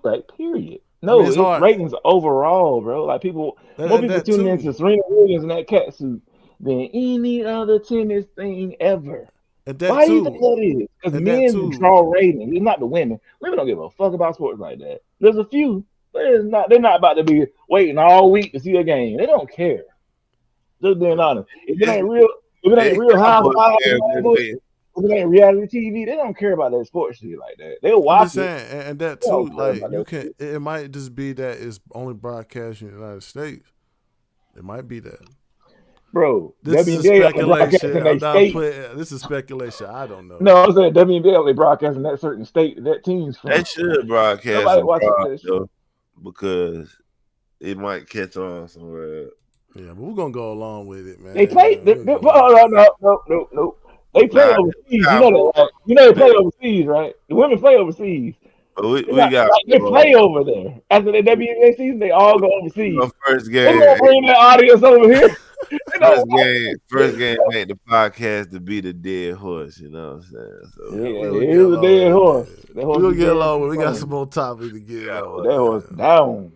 Like, period. I mean No, it's it's hard. ratings overall, bro. Like more people That tune too. into Serena Williams in that cat suit than any other tennis thing ever. And that Why do you think too. that is? Because And that men too. draw ratings. It's not the women. Women don't give a fuck about sports like that. There's a few, but it's not. They're not about to be waiting all week to see a game. They don't care. Just being honest. It's If it ain't they real Cowboys housewives and fans all that been bullshit, waiting. if it ain't reality TV, they don't care about that sports shit like that. They'll I'm just watch it. saying, and that They too. don't care Like about you that can. shit. It might just be that it's only broadcast in the United States. It might be that. Bro, This is a WNBA only speculation. broadcasting I'm they not state. putting. This is speculation. I don't know. No, I'm saying WNBA only broadcasting that certain state that that team's They from. should broadcast Nobody watches abroad that shit. though, because it might catch on somewhere else. Yeah, but we're gonna go along with it, man. They play. We're gonna go Oh, along no, with it. no, no, no, no. They play Nah, overseas. You know Cowboys, that, right? You know they play man. overseas, right? The women play overseas. But They're we not got like they play over there. After the WNBA season, they all go overseas. first They game. gonna bring that audience over here. They don't First game made the podcast to be the dead horse. You know what I'm saying? So Yeah, We're gonna it get is a along with dead it, horse. man. That We're horse gonna be get dead along too with it. We got some long. more topics to get yeah, along That with, horse man. down.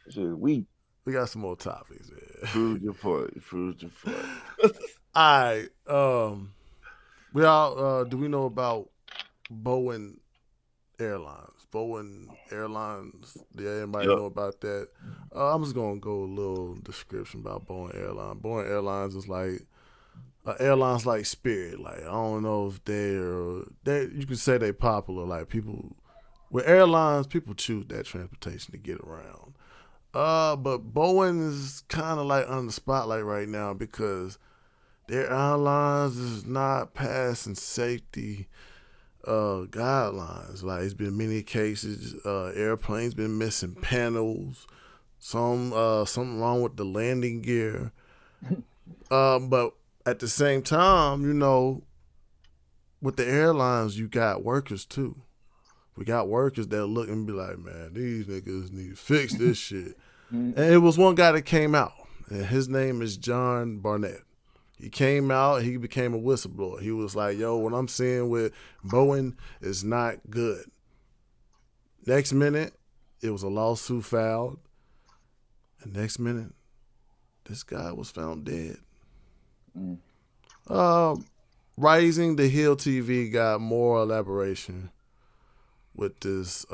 Shit, weak. We got some more topics, man. prove your point. Prove your point. All right. We all do we know about Boeing Airlines? Boeing Airlines. Did anybody Yep. know about that? I'm just gonna go a little description about Boeing Airlines. Boeing Airlines is like airlines like Spirit. Like I don't know if they you could say they popular. Like people with airlines, people choose that transportation to get around. But Boeing is kind of like on the spotlight right now because their airlines is not passing safety guidelines. Like it's been many cases, airplanes been missing panels, something wrong with the landing gear. But at the same time, with the airlines, you got workers too. We got workers that look and be like, man, these niggas need to fix this shit. And it was one guy that came out, and his name is John Barnett. He came out, he became a whistleblower. He was like, yo, what I'm seeing with Boeing is not good. Next minute, it was a lawsuit filed. And next minute, this guy was found dead. Rising the Hill TV got more elaboration with this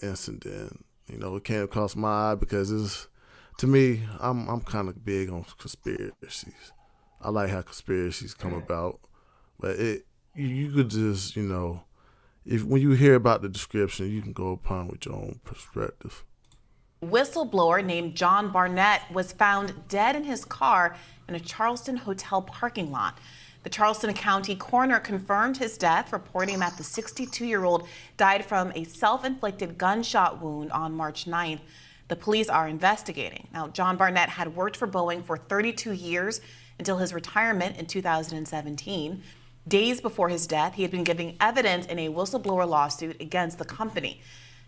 incident. It came across my eye because to me, I'm kind of big on conspiracies. I like how conspiracies come about, but you could just when you hear about the description, you can go upon with your own perspective. Whistleblower named John Barnett was found dead in his car in a Charleston hotel parking lot. The Charleston County coroner confirmed his death, reporting that the 62-year-old died from a self-inflicted gunshot wound on March 9th. The police are investigating. Now, John Barnett had worked for Boeing for 32 years until his retirement in 2017. Days before his death, he had been giving evidence in a whistleblower lawsuit against the company.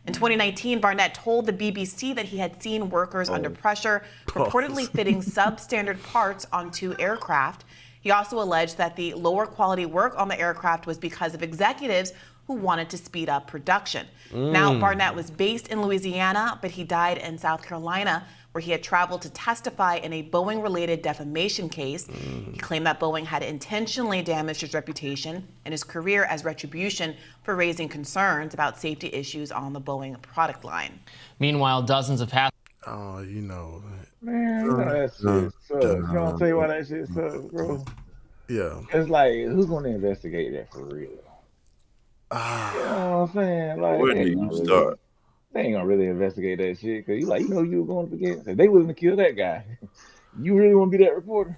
In 2019, Barnett told the BBC that he had seen workers under pressure, reportedly fitting substandard parts onto aircraft. He also alleged that the lower quality work on the aircraft was because of executives who wanted to speed up production. Now, Barnett was based in Louisiana, but he died in South Carolina, where he had traveled to testify in a Boeing-related defamation case. He claimed that Boeing had intentionally damaged his reputation and his career as retribution for raising concerns about safety issues on the Boeing product line. Meanwhile, dozens of passengers. Oh, Man, that shit sucks. You know what I'm saying? Why that shit sucks, bro? Yeah. It's like, who's gonna investigate that for real? You know what I'm saying? Like, Where do you start? They ain't gonna really investigate that shit because you were going to forget. So they willing to kill that guy. You really want to be that reporter?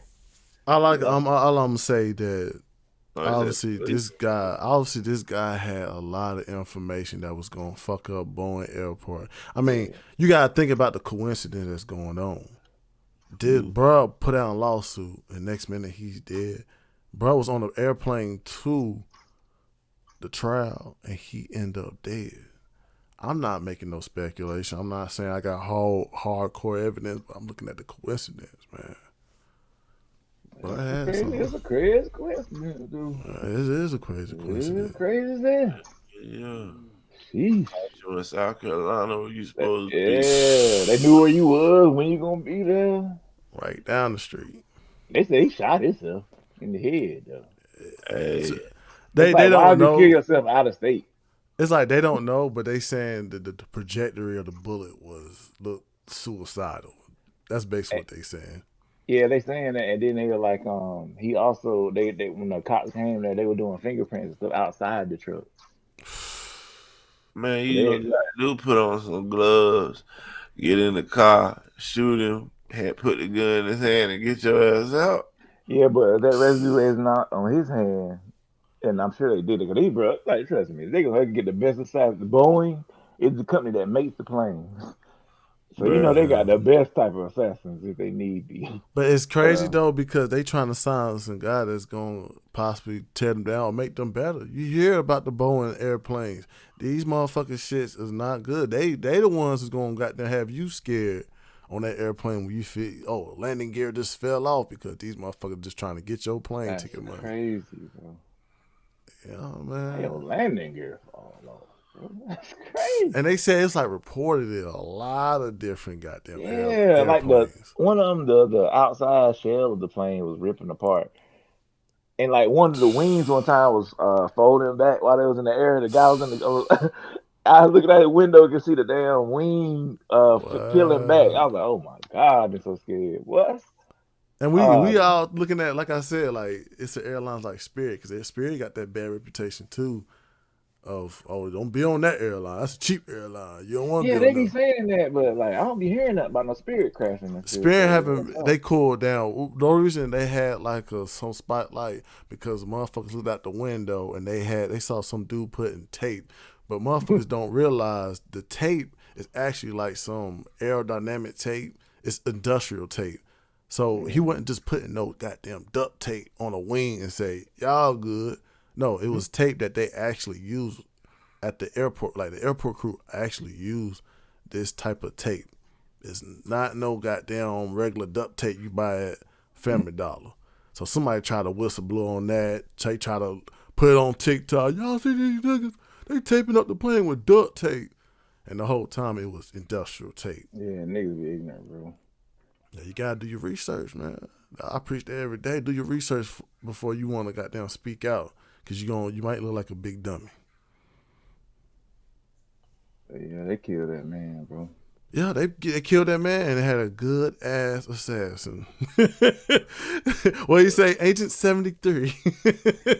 All I'm gonna say that obviously this guy had a lot of information that was gonna fuck up Boeing Airport. I mean, you gotta think about the coincidence that's going on. Bruh put out a lawsuit and next minute he's dead. Bruh was on the airplane to the trial and he ended up dead. I'm not making no speculation. I'm not saying I got hardcore evidence, but I'm looking at the coincidence, man. But It's a crazy coincidence, dude. It is a crazy coincidence. It's crazy as that. Yeah. Sheesh. You in South Carolina where you supposed to be. Yeah, they knew where you was, when you gonna be there. Right down the street. They say he shot himself in the head, though. They why don't know. Why you kill yourself out of state? It's like they don't know, but they saying that the trajectory of the bullet looked suicidal. That's basically what they saying. Yeah, they saying that, and then they were like, he also they when the cops came there, they were doing fingerprints and stuff outside the truck. Man, you gotta do put on some gloves, get in the car, shoot him, put the gun in his hand, and get your ass out. Yeah, but that residue is not on his hand. And I'm sure they did it because bro, like, trust me, they gonna get the best of size. Boeing is the company that makes the planes, so they got the best type of assassins if they need be. But it's crazy though because they trying to silence some guy that's gonna possibly tear them down or make them better. You hear about the Boeing airplanes? These motherfucking shits is not good. They the ones who's gonna goddamn have you scared on that airplane when you feel landing gear just fell off because these motherfuckers just trying to get your plane ticket money. Crazy, bro. Yeah, man. Your landing gear fall off. That's crazy. And they say it's like reported in a lot of different goddamn like airplanes. One of them, the outside shell of the plane was ripping apart. And like one of the wings one time was folding back while they was in the air. The guy was in the I was looking out the window and could see the damn wing peeling back. I was like, oh my God, I've been so scared. What? And we all looking at, like I said, like it's the airlines like Spirit, because Spirit got that bad reputation too of, don't be on that airline. That's a cheap airline. You don't want to be on they be saying that, but like I don't be hearing that about no Spirit crashing. Spirit they cooled down. The only reason they had like some spotlight because motherfuckers looked out the window and they saw some dude putting tape. But motherfuckers don't realize the tape It's actually like some aerodynamic tape. It's industrial tape. So he wasn't just putting no goddamn duct tape on a wing and say, y'all good. No, it was tape that they actually used at the airport. Like the airport crew actually used this type of tape. It's not no goddamn regular duct tape you buy at Family Dollar. So somebody try to whistleblow on that. They try to put it on TikTok. Y'all see these niggas? They taping up the plane with duct tape. And the whole time it was industrial tape. Yeah, niggas be ignorant, bro. Yeah, you gotta do your research, man. I preach that every day. Do your research before you want to goddamn speak out, cause you might look like a big dummy. Yeah, they killed that man, bro. Yeah, they killed that man and had a good ass assassin. What you say, Agent 73?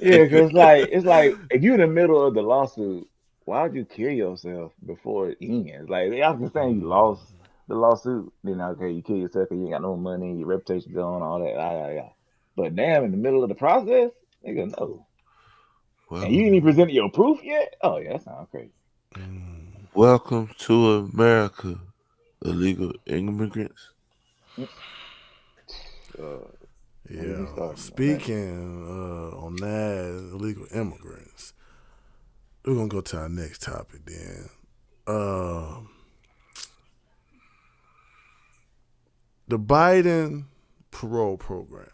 Yeah, cause it's like if you in the middle of the lawsuit, why would you kill yourself before it ends? Like they often saying you lost the lawsuit, then okay, you kill yourself because you ain't got no money, your reputation's gone, all that, yeah. But damn, in the middle of the process, nigga, no. Well, And you ain't even presented your proof yet? Oh yeah, that sounds crazy. welcome to America, illegal immigrants. Yeah. Speaking on that, illegal immigrants, we're gonna go to our next topic then. The Biden parole program.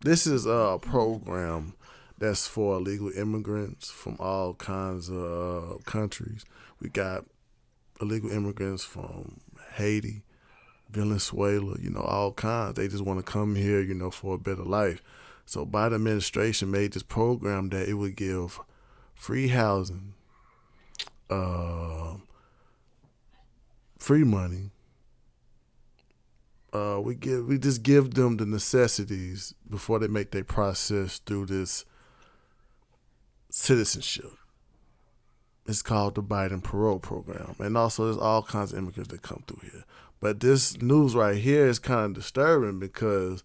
This is a program that's for illegal immigrants from all kinds of countries. We got illegal immigrants from Haiti, Venezuela, all kinds. They just want to come here, for a better life. So Biden administration made this program that it would give free housing, free money. We just give them the necessities before they make their process through this citizenship. It's called the Biden parole program. And also there's all kinds of immigrants that come through here. But this news right here is kind of disturbing because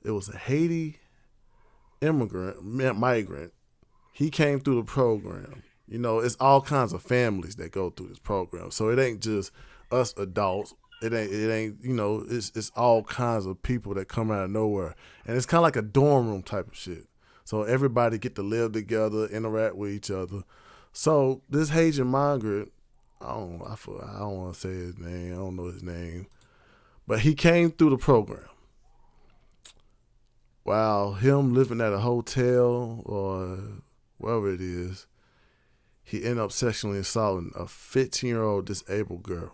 it was a Haiti migrant. He came through the program. It's all kinds of families that go through this program. So it ain't just us adults. It ain't, it's all kinds of people that come out of nowhere. And it's kind of like a dorm room type of shit. So everybody get to live together, interact with each other. So this Haitian migrant, I don't want to say his name. I don't know his name. But he came through the program. While him living at a hotel or wherever it is, he ended up sexually assaulting a 15-year-old disabled girl.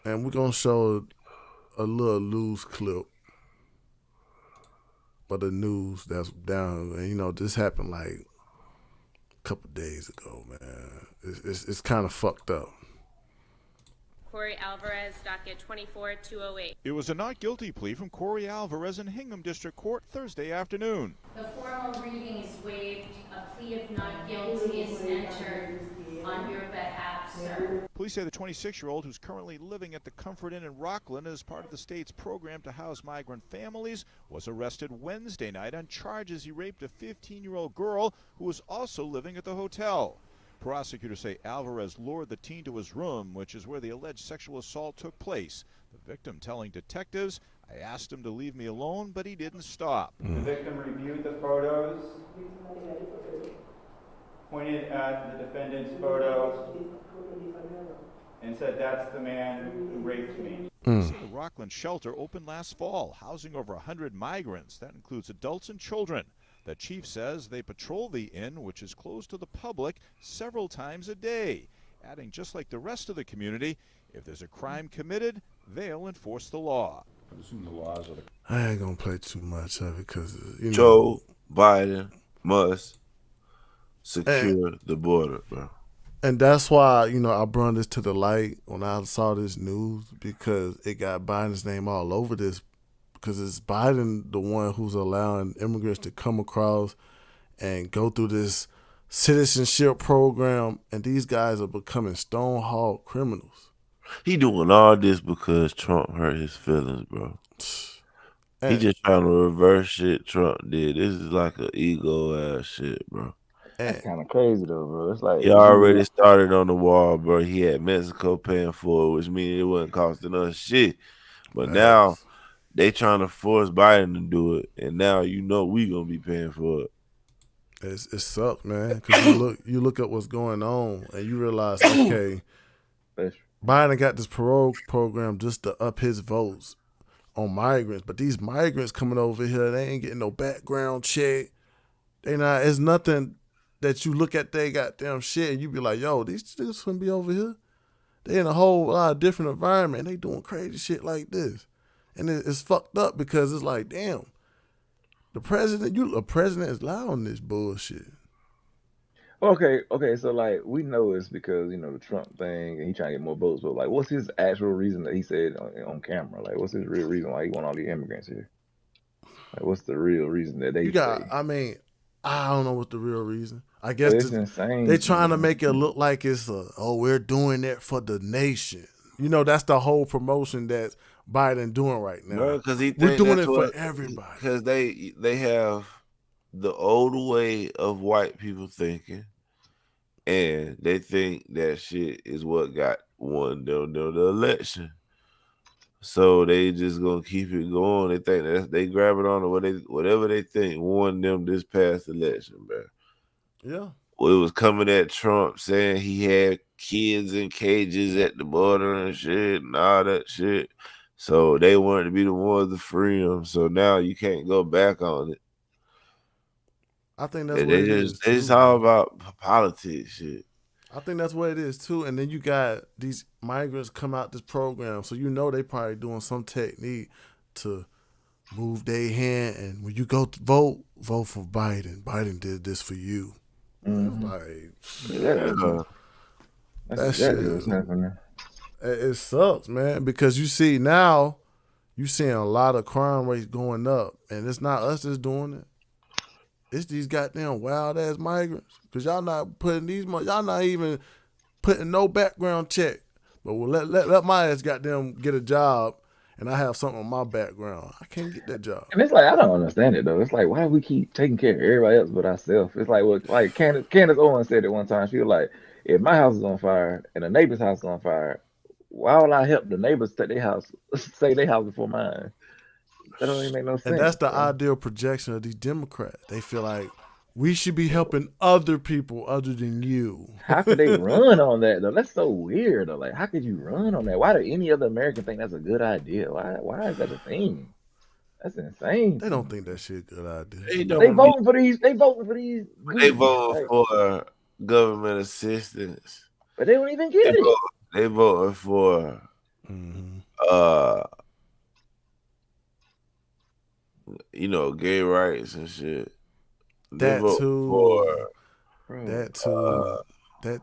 And we're going to show a little news clip of the news that's down. And, this happened like a couple days ago, man. It's kind of fucked up. Corey Alvarez, docket 24-208. It was a not guilty plea from Corey Alvarez in Hingham District Court Thursday afternoon. The formal reading is waived. A plea of not guilty is entered on your behalf, sir. Police say the 26-year-old, who's currently living at the Comfort Inn in Rockland as part of the state's program to house migrant families, was arrested Wednesday night on charges he raped a 15-year-old girl who was also living at the hotel. Prosecutors say Alvarez lured the teen to his room, which is where the alleged sexual assault took place. The victim telling detectives, "I asked him to leave me alone, but he didn't stop." The victim reviewed the photos, pointed at the defendant's photo, and said, "That's the man who raped me." The Rockland shelter opened last fall, housing over 100 migrants. That includes adults and children. The chief says they patrol the inn, which is closed to the public, several times a day, adding just like the rest of the community, if there's a crime committed, they'll enforce the law. I ain't gonna play too much of it because Joe Biden must secure the border, bro. And that's why, I brought this to the light when I saw this news, because it got Biden's name all over this, because it's Biden the one who's allowing immigrants to come across and go through this citizenship program, and these guys are becoming stone-hard criminals. He doing all this because Trump hurt his feelings, bro. He just trying to reverse shit Trump did. This is like an ego ass shit, bro. That's kind of crazy though, bro. It's like He already started on the wall, bro. He had Mexico paying for it, which means it wasn't costing us shit. But now they trying to force Biden to do it, and now we gonna be paying for it. It sucks, man, because you look at what's going on and you realize, okay, Biden got this parole program just to up his votes on migrants, but these migrants coming over here, they ain't getting no background check. It's nothing that you look at they goddamn shit and you be like, yo, these niggas gonna be over here. They in a whole lot of different environment and they doing crazy shit like this. And it's fucked up because it's like, damn, the president is allowing this bullshit. Okay, so like we know it's because the Trump thing and he trying to get more votes, but like, what's his actual reason that he said on camera? Like, what's his real reason why he want all the immigrants here? Like, what's the real reason that they say? I mean, I don't know what's the real reason. I guess it's insane. They trying to make it look like it's we're doing it for the nation. That's the whole promotion that Biden doing right now. Because we're doing it for everybody. Because they have the old way of white people thinking, and they think that shit is what got won the election. So they just gonna keep it going. They think that they grab it on to whatever they think won them this past election, bro. Yeah. Well, it was coming at Trump saying he had kids in cages at the border and shit and all that shit. So they wanted to be the ones to free them. So now you can't go back on it. I think that's what it is. It's all about politics shit. I think that's what it is too. And then you got these migrants come out this program, so they probably doing some technique to move their hand. And when you go to vote for Biden. Biden did this for you. Mm-hmm. That shit. What's happening. It sucks, man, because you see now, you seeing a lot of crime rates going up, and it's not us that's doing it. It's these goddamn wild ass migrants, because y'all not even putting no background check. But let my ass goddamn get a job, and I have something on my background. I can't get that job. And it's like I don't understand it though. It's like why do we keep taking care of everybody else but ourselves? It's like like Candace Owens said it one time. She was like, if my house is on fire and a neighbor's house is on fire, why would I help the neighbors say their house before mine? That don't even make no sense. And that's the ideal projection of these Democrats. They feel like we should be helping other people other than you. How could they run on that though? That's so weird though. Like, how could you run on that? Why do any other American think that's a good idea? Why is that a thing? That's insane. They don't think that shit a good idea. They voting for these. They voting for government assistance, but they don't even get it. They voting for gay rights and shit. That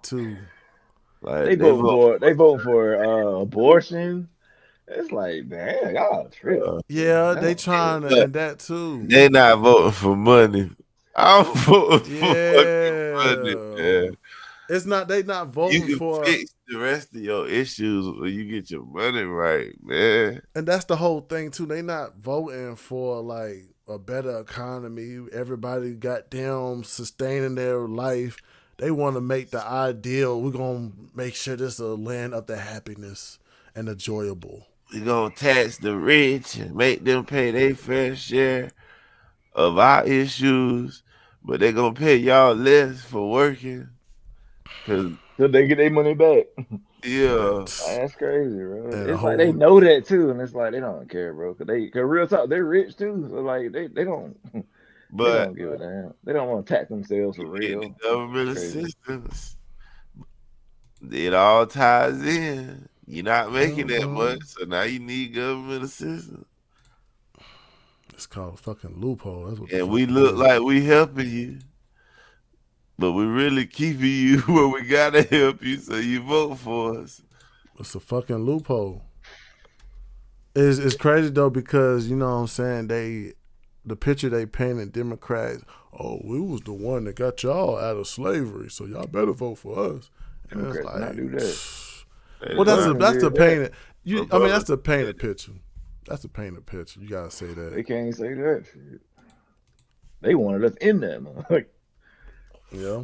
too. Like they voting for abortion. It's like, damn, y'all trip. Yeah, they trying to, and that too. They not voting for money. I'm voting for fucking money, man. It's not. They not voting you can for fix the rest of your issues when you get your money right, man. And that's the whole thing too. They not voting for like a better economy. Everybody goddamn sustaining their life. They want to make the ideal. We're gonna make sure this is a land of the happiness and enjoyable. We're gonna tax the rich and make them pay their fair share of our issues, but they're gonna pay y'all less for working. So they get their money back. Yeah. That's crazy, bro. It's like they know that too, and it's like they don't care, bro. Cause real talk, they're rich too. So like they don't they don't give a damn. They don't want to tax themselves for real. The government assistance. It all ties in. You're not making that much, so now you need government assistance. It's called a fucking loophole. That's what and we look like we helping you. But we really keeping you where we gotta help you, so you vote for us. It's a fucking loophole. It's crazy though, because you know what I'm saying, the picture they painted Democrats, we was the one that got y'all out of slavery, so y'all better vote for us. And Democrats it's like, not do that. Well, that's the painted. That's the painted picture. That's the painted picture. You gotta say that. They can't say that shit. They wanted us in there, man. Yeah.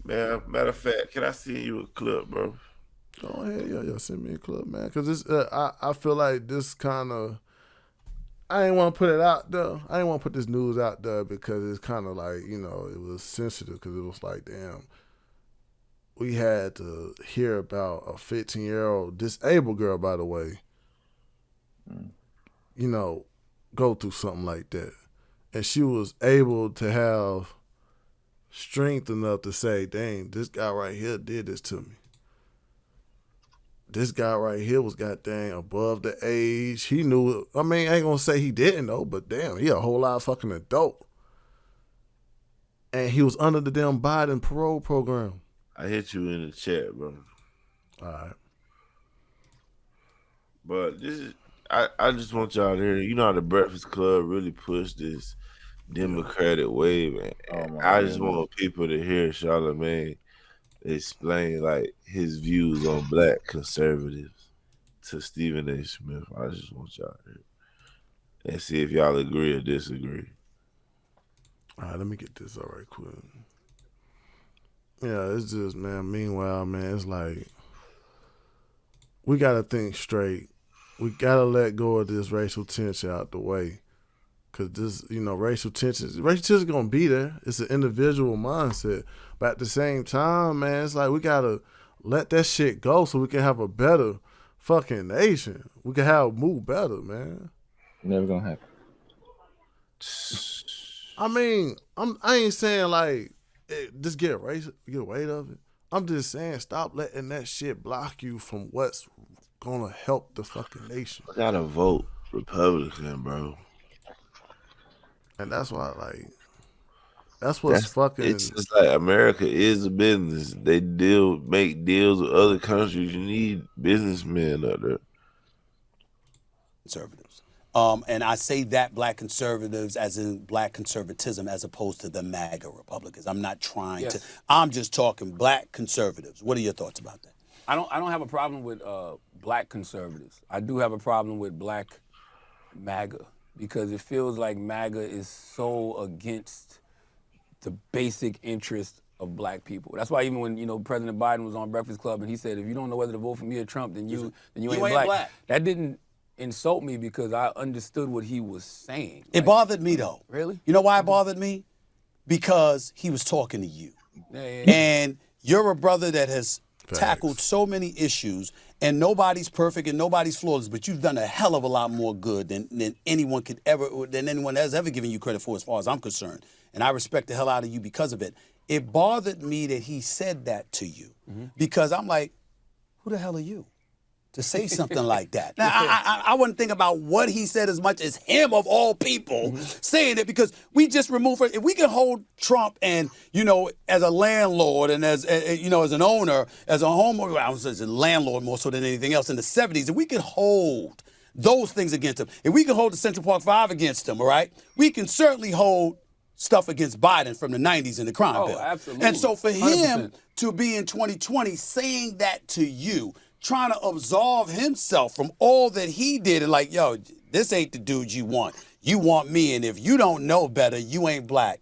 Man, matter of fact, can I send you a clip, bro? Go ahead, yeah, send me a clip, man. Cause this, I feel like this kind of, I ain't want to put it out there. I ain't want to put this news out there because it's kind of like, it was sensitive because it was like, damn, we had to hear about a 15-year-old disabled girl, by the way, go through something like that. And she was able to have strength enough to say, dang, this guy right here did this to me. This guy right here was goddamn above the age. He knew it. I mean, I ain't gonna say he didn't know, but damn, he a whole lot of fucking adult. And he was under the damn Biden parole program. I hit you in the chat, bro. All right. But this is, I just want y'all to hear, how the Breakfast Club really pushed this Democratic wave, man. I just want people to hear Charlamagne explain like his views on black conservatives to Stephen A. Smith. I just want y'all to hear and see if y'all agree or disagree. All right, let me get this all right quick. Yeah, it's just, man, meanwhile, man, it's like we got to think straight. We got to let go of this racial tension out the way. Because this, racial tension is going to be there. It's an individual mindset. But at the same time, man, it's like we got to let that shit go so we can have a better fucking nation. We can move better, man. Never going to happen. I mean, I ain't saying like, just get weight of it. I'm just saying stop letting that shit block you from what's going to help the fucking nation. I got to vote Republican, bro. And that's why, like, that's fucking. It's just like America is a business. They make deals with other countries. You need businessmen out there. Conservatives. And I say that black conservatives as in black conservatism as opposed to the MAGA Republicans. I'm not trying to. I'm just talking black conservatives. What are your thoughts about that? I don't have a problem with black conservatives. I do have a problem with black MAGA because it feels like MAGA is so against the basic interest of black people. That's why even when President Biden was on Breakfast Club and he said, if you don't know whether to vote for me or Trump, then you ain't black. That didn't insult me because I understood what he was saying. It bothered me though. Really? You know why it bothered me? Because he was talking to you. And you're a brother that has tackled so many issues, and nobody's perfect and nobody's flawless, but you've done a hell of a lot more good than anyone has ever given you credit for as far as I'm concerned. And I respect the hell out of you because of it. It bothered me that he said that to you because I'm like, who the hell are you to say something like that? Now, I wouldn't think about what he said as much as him of all people saying it because we just remove it. If we can hold Trump and, as a landlord and as an owner, as a homeowner, I was as a landlord more so than anything else in the 70s, if we could hold those things against him, if we can hold the Central Park 5 against him, all right, we can certainly hold stuff against Biden from the 90s in the crime bill. Absolutely. And so for him 100%. to be in 2020 saying that to you, trying to absolve himself from all that he did and like, yo, this ain't the dude you want. You want me, and if you don't know better, you ain't black.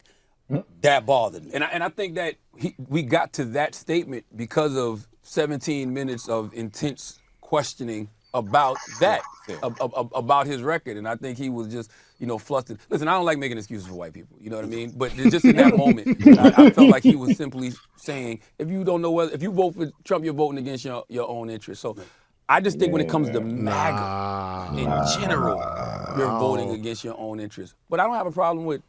That bothered me. And I think that we got to that statement because of 17 minutes of intense questioning about that, about his record. And I think he was just, flustered. Listen, I don't like making excuses for white people, you know what I mean? But just in that moment, I felt like he was simply saying, if you don't know if you vote for Trump, you're voting against your own interests. So I just think when it comes to MAGA in general, you're voting against your own interests. But I don't have a problem with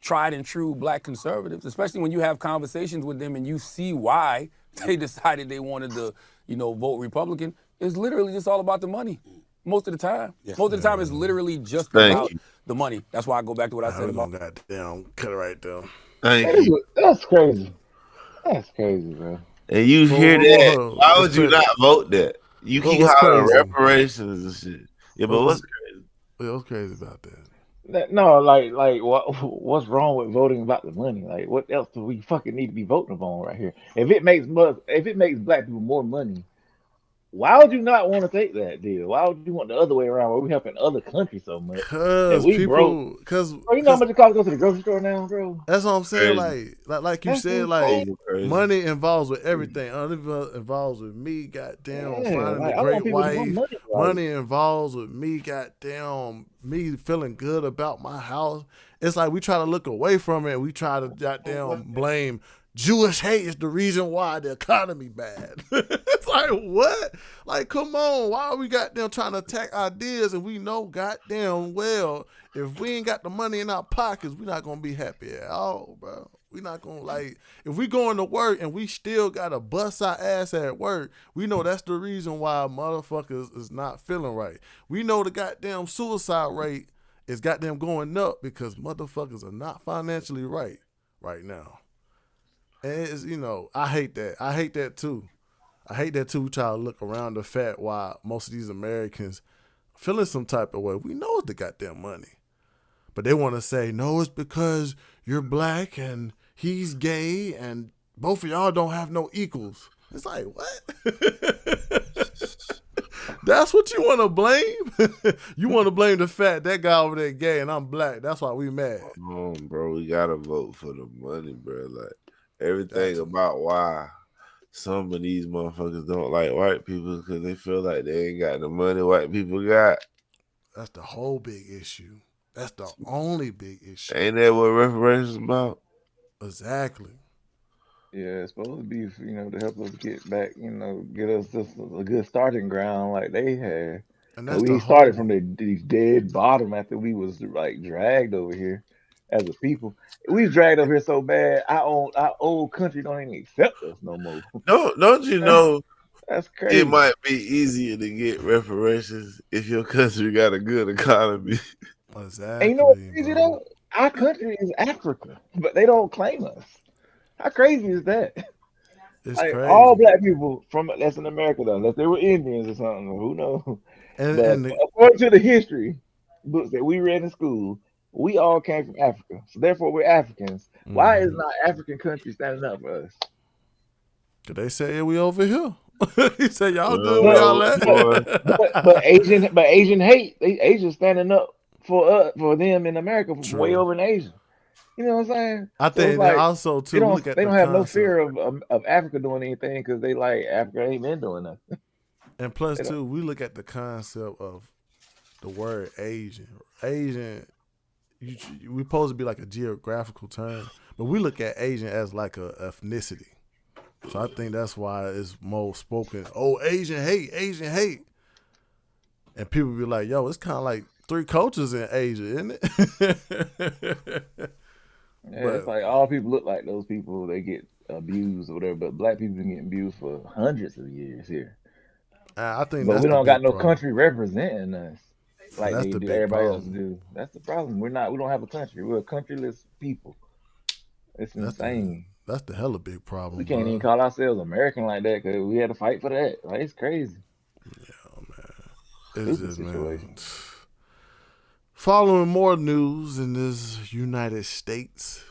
tried and true black conservatives, especially when you have conversations with them and you see why they decided they wanted to, vote Republican. It's literally just all about the money. Most of the time. Most of the time it's literally just about the money. That's why I go back to what I said about goddamn cut it right there. Thank you. That's crazy. That's crazy, bro. And you hear that? Why would you not vote that? You keep hollering reparations and shit. Yeah, but what's crazy? What's crazy about that? No, what's wrong with voting about the money? Like, what else do we fucking need to be voting on right here? If it makes black people more money, Why would you not want to take that deal? Why would you want the other way around where we helping other countries so much and Cause we broke? people, cause, Bro, you know how cause much it costs to go to the grocery store now, bro? that's what I'm saying. Crazy. Like you That's said, insane. like Over crazy. money involves with everything. Involves with me, goddamn, Yeah, finding the like I want great people to do wife. money right. Money involves with me, goddamn, me feeling good about my house. It's like we try to look away from it. We try to goddamn blame Jewish hate is the reason why the economy bad. It's like, what? Like, come on. Why are we goddamn trying to attack ideas and we know goddamn well if we ain't got the money in our pockets, we're not going to be happy at all, bro. We not going to, like, if we going to work and we still got to bust our ass at work, we know that's the reason why motherfuckers is not feeling right. We know the goddamn suicide rate is goddamn going up because motherfuckers are not financially right now. And it's, I hate that. I hate that too. We try to look around the fact why most of these Americans feeling some type of way. We know it's the goddamn money. But they want to say, no, it's because you're black and he's gay and both of y'all don't have no equals. It's like, what? That's what you want to blame? You want to blame the fact that guy over there gay and I'm black. That's why we mad. Come on, bro. We got to vote for the money, bro. Like, everything about why some of these motherfuckers don't like white people because they feel like they ain't got the money white people got. That's the whole big issue. That's the only big issue. Ain't that what reparations about? Exactly. Yeah, it's supposed to be, to help us get back, get us just a good starting ground like they had. And that's we started from these dead bottom after we was like dragged over here as a people. We dragged over here so bad, our old country don't even accept us no more. Don't you know? That's crazy. It might be easier to get reparations if your country got a good economy. Exactly. And you know what's crazy though? Our country is Africa, but they don't claim us. How crazy is that? It's like crazy. all black people that's in America though, unless they were Indians or something, who knows? But according to the history books that we read in school, we all came from Africa, so therefore we're Africans. Why is not African country standing up for us? Cause they say we over here. He said y'all good where y'all at. But Asian hate. Asians standing up for them in America from way over in Asia. You know what I'm saying? I think that also too. They don't have no fear of Africa doing anything because they like Africa ain't been doing nothing. And plus too, we look at the concept of the word Asian. Asian, we supposed to be like a geographical term, but we look at Asian as like a ethnicity. So I think that's why it's more spoken. Oh, Asian hate. And people be like, yo, it's kind of like 3 cultures in Asia, isn't it? Yeah, it's like all people look like those people. They get abused or whatever, but black people been getting abused for hundreds of years here. I think, but we don't got no country representing us like they do. Everybody else do. That's the problem. We don't have a country. We're a countryless people. It's insane. That's the hella big problem. We can't even call ourselves American like that because we had to fight for that. Like, it's crazy. Yeah, man. It's just, man. Following more news in this United States.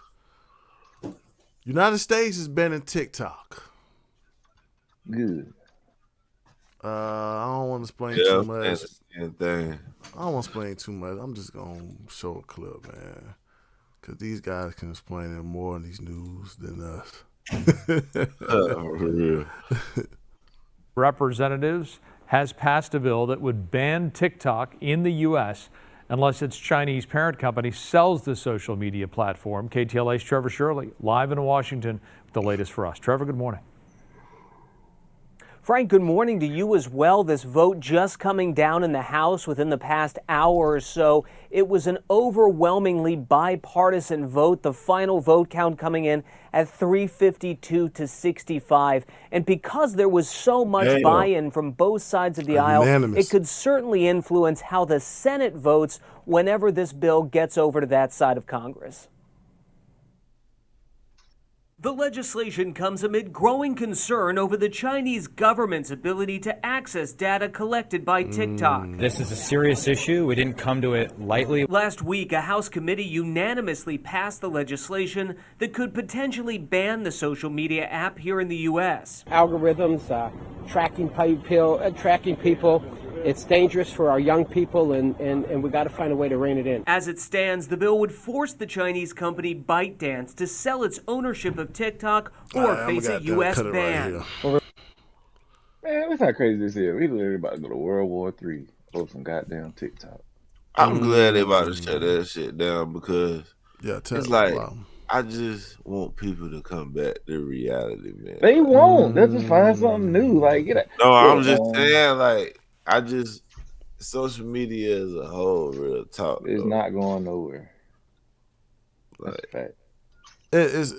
United States is banning TikTok. Good. I don't want to explain too much. I don't want to explain too much. I'm just going to show a clip, man. Because these guys can explain it more in these news than us. For real. Representatives has passed a bill that would ban TikTok in the U.S. unless its Chinese parent company sells the social media platform. KTLA's Trevor Shirley live in Washington with the latest for us. Trevor, good morning. Frank, good morning to you as well. This vote just coming down in the House within the past hour or so. It was an overwhelmingly bipartisan vote. The final vote count coming in at 352 to 65. And because there was so much buy-in from both sides of the aisle, it could certainly influence how the Senate votes whenever this bill gets over to that side of Congress. The legislation comes amid growing concern over the Chinese government's ability to access data collected by TikTok. This is a serious issue. We didn't come to it lightly. Last week, a House committee unanimously passed the legislation that could potentially ban the social media app here in the U.S. Algorithms tracking people. It's dangerous for our young people, and we got to find a way to rein it in. As it stands, the bill would force the Chinese company ByteDance to sell its ownership of TikTok or face a U.S. ban. Man, that's how crazy this is. We literally about to go to World War III over some goddamn TikTok. I'm glad they about to shut that shit down because it's like I just want people to come back to reality, man. They won't. They'll just find something new. Like, I'm just saying, like, social media as a whole, real talk, it's not going nowhere. Like, it's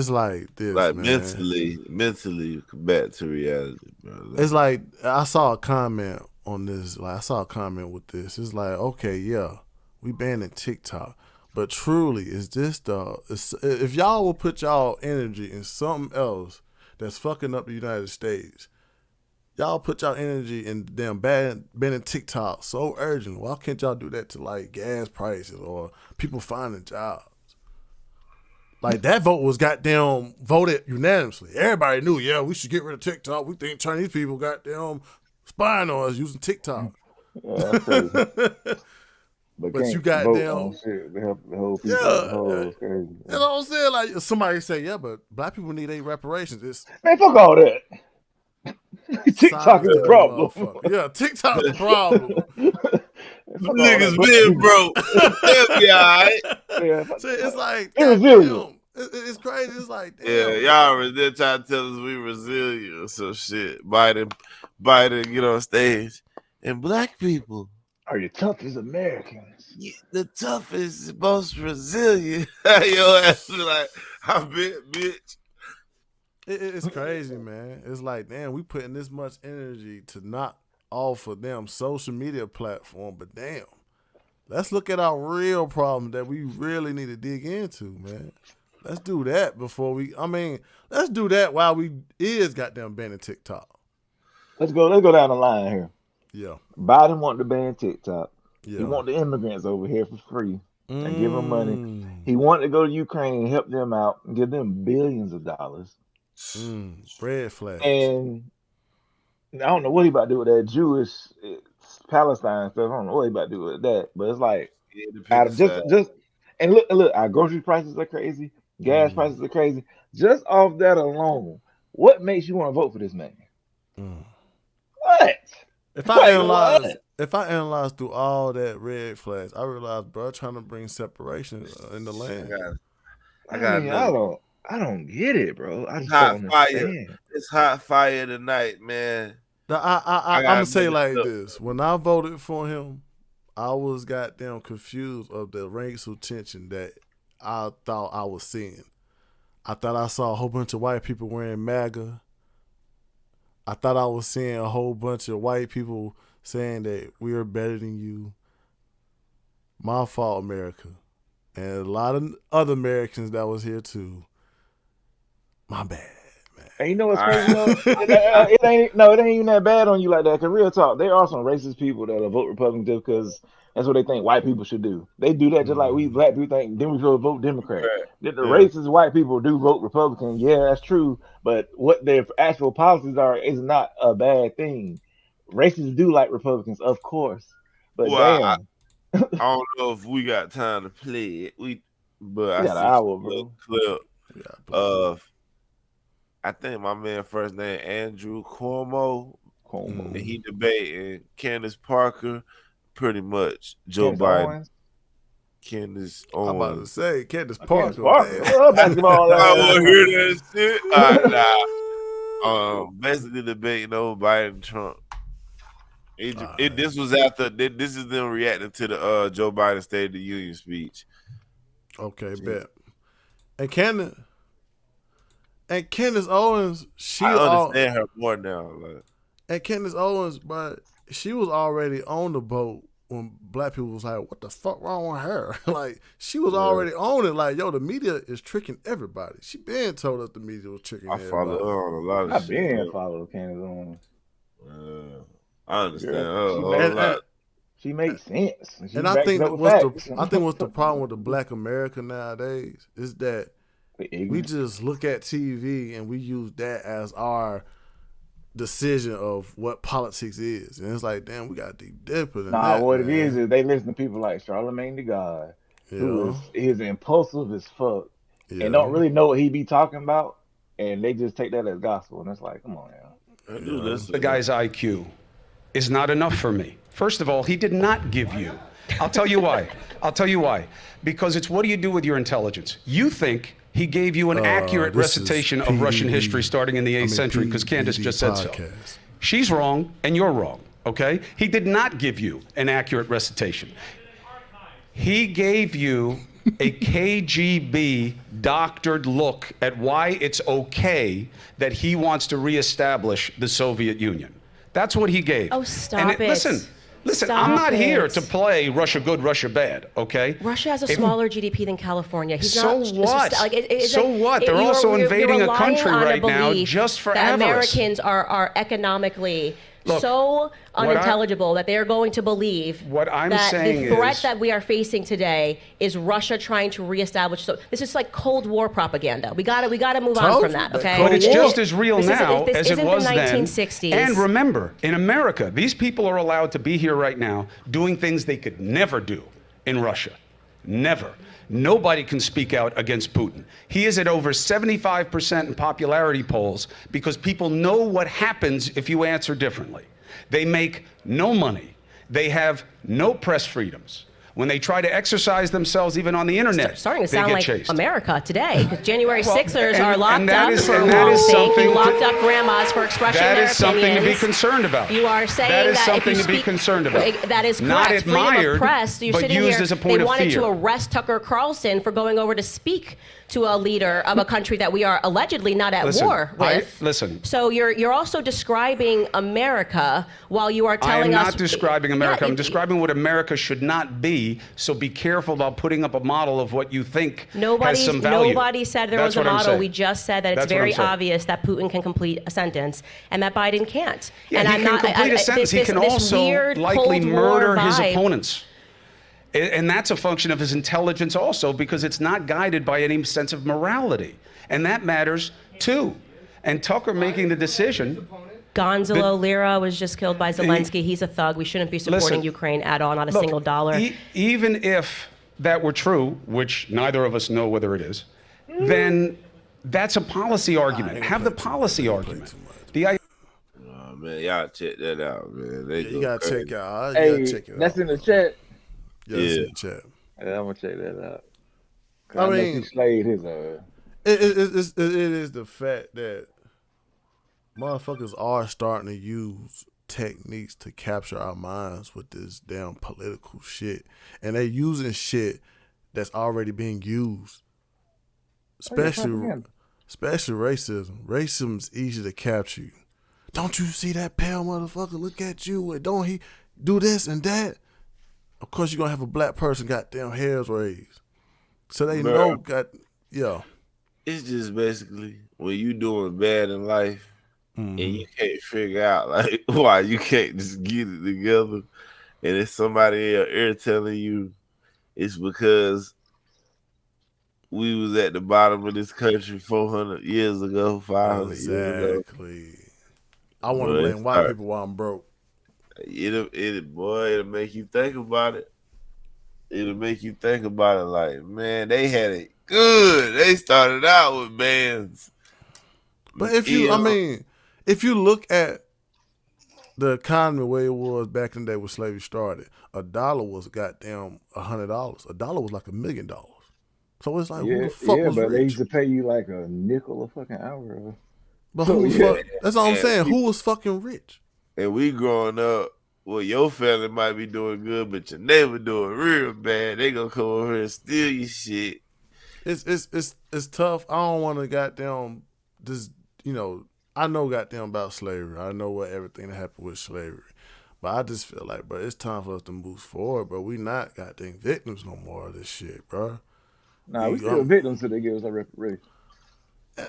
like this, like man. mentally back to reality, bro. It's like I saw a comment on this. Like I saw a comment with this. It's like, okay, yeah, we banning TikTok, but truly, is this if y'all will put y'all energy in something else that's fucking up the United States, y'all put y'all energy in damn banning TikTok so urgent. Why can't y'all do that to like gas prices or people finding jobs? Like that vote was goddamn voted unanimously. Everybody knew, yeah, we should get rid of TikTok. We think Chinese people goddamn spying on us using TikTok. Yeah, that's crazy. But you goddamn shit. The whole people, the whole is crazy. You know what I'm saying? Like somebody say, yeah, but black people need their reparations. It's man, fuck all that. TikTok is the problem. Yeah, TikTok is the problem. Niggas been broke. They'll be all right. So it's like, it's crazy. It's like, damn. Yeah, y'all was there trying to tell us we resilient or some shit. Biden get on stage. And black people are the toughest Americans. Yeah, the toughest, most resilient. Your ass be like, I bet, bitch. It's crazy, man. It's like, damn, we putting this much energy to knock off of them social media platform, but damn, let's look at our real problem that we really need to dig into, man. Let's do that before let's do that while we goddamn banning TikTok. Let's go down the line here. Yeah. Biden wanted to ban TikTok. Yeah. He wanted the immigrants over here for free and give them money. He wanted to go to Ukraine and help them out and give them billions of dollars. Red flag. And I don't know what he about to do with that Jewish Palestine stuff. I don't know what he about to do with that. But it's like, and look, our grocery prices are crazy. Gas prices are crazy. Just off that alone, what makes you want to vote for this man? What? If I analyze through all that red flags, I realize, bro, trying to bring separation in the land. I don't get it, bro. I just don't understand. It's hot fire tonight, man. I'm gonna say like this: when I voted for him, I was goddamn confused of the racial tension that I thought I was seeing. I thought I saw a whole bunch of white people wearing MAGA. I thought I was seeing a whole bunch of white people saying that we are better than you. My fault, America. And a lot of other Americans that was here too. My bad, man. And you know what's crazy? It ain't even that bad on you like that. Cause real talk, there are some racist people that'll vote Republican just because that's what they think white people should do. They do that just like we black people think then we should vote Democrat. The racist white people do vote Republican. Yeah, that's true. But what their actual policies are is not a bad thing. Racists do like Republicans, of course. But damn. I don't know if we got time to play it. But I got an hour, bro. Clip of I think my man first name Andrew Cuomo. And he debating Candace Parker, pretty much Joe Biden. Candace Owens. I'm about to say Candace Parker. Basketball. I want to hear that shit. All right, basically debating over Biden and Trump. This was after. This is them reacting to the Joe Biden State of the Union speech. Okay, bet. And Candace Owens, I understand her more now. And Candace Owens, but she was already on the boat when black people was like, what the fuck wrong with her? Like, she was already on it. Like, yo, the media is tricking everybody. She been told us the media was tricking I everybody. follow her on a lot of I've shit. been follow Candace on. I understand her a whole lot. She makes sense. She And I backs think it up with facts. what's the problem with the black America nowadays is that we just look at TV and we use that as our decision of what politics is. And it's like, damn, we got to dig deeper than that. What man. it is they listen to people like Charlamagne the God, who is impulsive as fuck and don't really know what he be talking about, and they just take that as gospel. And it's like, come on now. The guy's IQ is not enough for me. First of all, he did not give you. I'll tell you why. Because it's what do you do with your intelligence? You think he gave you an accurate recitation of Russian history starting in the 8th century because Candace just said so. She's wrong and you're wrong, okay? He did not give you an accurate recitation. He gave you a KGB doctored look at why it's okay that he wants to reestablish the Soviet Union. That's what he gave. Oh, stop it. Listen, Stop I'm not here it. to play Russia good, Russia bad, okay? Russia has a smaller GDP than California. He's So not, what? So what? They're also invading a country right now just for that avarice. Americans are economically Look, so unintelligible that they are going to believe that the threat that we are facing today is Russia trying to reestablish. So this is like Cold War propaganda. We gotta move on from that, okay? But it's just as real this now this as it isn't was the then. 1960s. And remember, in America, these people are allowed to be here right now doing things they could never do in Russia. Never. Nobody can speak out against Putin. He is at over 75% in popularity polls because people know what happens if you answer differently. They make no money. They have no press freedoms. When they try to exercise themselves, even on the internet, starting to they sound get like chased. America today. Because January Well, 6ers and- are locked and that up is- for and that is wrong's sake. something You to- locked up grandmas for expressing That their is something to be opinions. concerned about. You are saying That is if something you to be speak- concerned about. That is correct. Not Freedom of admired, press. You're but sitting used here. as a point they of wanted fear. to arrest Tucker Carlson for going over to speak to a leader of a country that we are allegedly not at war with. Listen. So you're also describing America while you are I am telling us. not describing America. Yeah, I'm describing what America should not be. So be careful about putting up a model of what you think has some value. Nobody said there That's was a what I'm model. saying. We just said that it's That's what I'm very saying. obvious that Putin can complete a sentence and that Biden can't. Yeah, and he I'm can not, complete a sentence. He this can also weird likely Cold War murder his vibe. opponents. And that's a function of his intelligence also, because it's not guided by any sense of morality. And that matters too. And Tucker making the decision. Gonzalo Lira was just killed by Zelensky. He's a thug. We shouldn't be supporting Listen, Ukraine at all, not a look, single dollar. Even if that were true, which neither of us know whether it is, then that's a policy argument. Have the policy argument. Oh, man, y'all check that out, man. You gotta check out. Hey, You gotta check it that's out. in the chat. Yeah, it's in the chat. Yeah, I'm gonna check that out. I know mean, he slayed his ass. It is the fact that motherfuckers are starting to use techniques to capture our minds with this damn political shit, and they're using shit that's already being used. Especially racism. Racism's easy to capture you. Don't you see that pale motherfucker? Look at you. And don't he do this and that? Of course, you're going to have a black person goddamn hairs raised. So they know, yeah. It's just basically when you doing bad in life and you can't figure out like why you can't just get it together, and it's somebody else here telling you it's because we was at the bottom of this country 400 years ago, 500 years ago. Exactly. I want to blame white people while I'm broke. It'll make you think about it. It'll make you think about it like, man, they had it good. They started out with bands. But if you look at the economy where it was back in the day when slavery started, $1 was goddamn $100. $1 was like $1 million. So it's like, who the fuck was but they rich? used to pay you like a nickel a fucking hour. But who was that's all I'm saying. Who was fucking rich? And we growing up, well, your family might be doing good, but your neighbor doing real bad. They gonna come over here and steal your shit. It's tough. I don't want to goddamn I know goddamn about slavery. I know what everything that happened with slavery. But I just feel like, bro, it's time for us to move forward, bro. We not goddamn victims no more of this shit, bro. Nah, we still victims till they give us a reparation.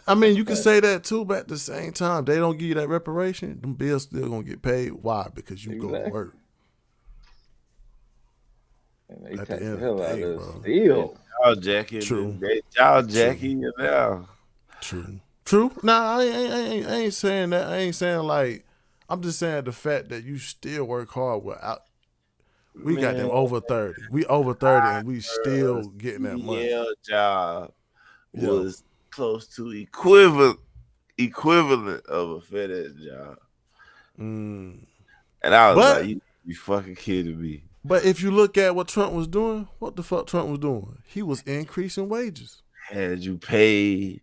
I mean, you can say that too, but at the same time, they don't give you that reparation. Them bills still gonna get paid. Why? Because you go to work. And they at tax the end the hell of the out day, of bro. us still. Y'all jacking. True. Y'all jacking you now. True. Nah, I ain't saying that. I ain't saying like. I'm just saying the fact that you still work hard without. We got them over 30. We over 30 and we still getting that money. Yeah, job was close to equivalent of a FedEx job. And I was like, you fucking kidding me. But if you look at what Trump was doing, what the fuck Trump was doing? He was increasing wages. Had you paid,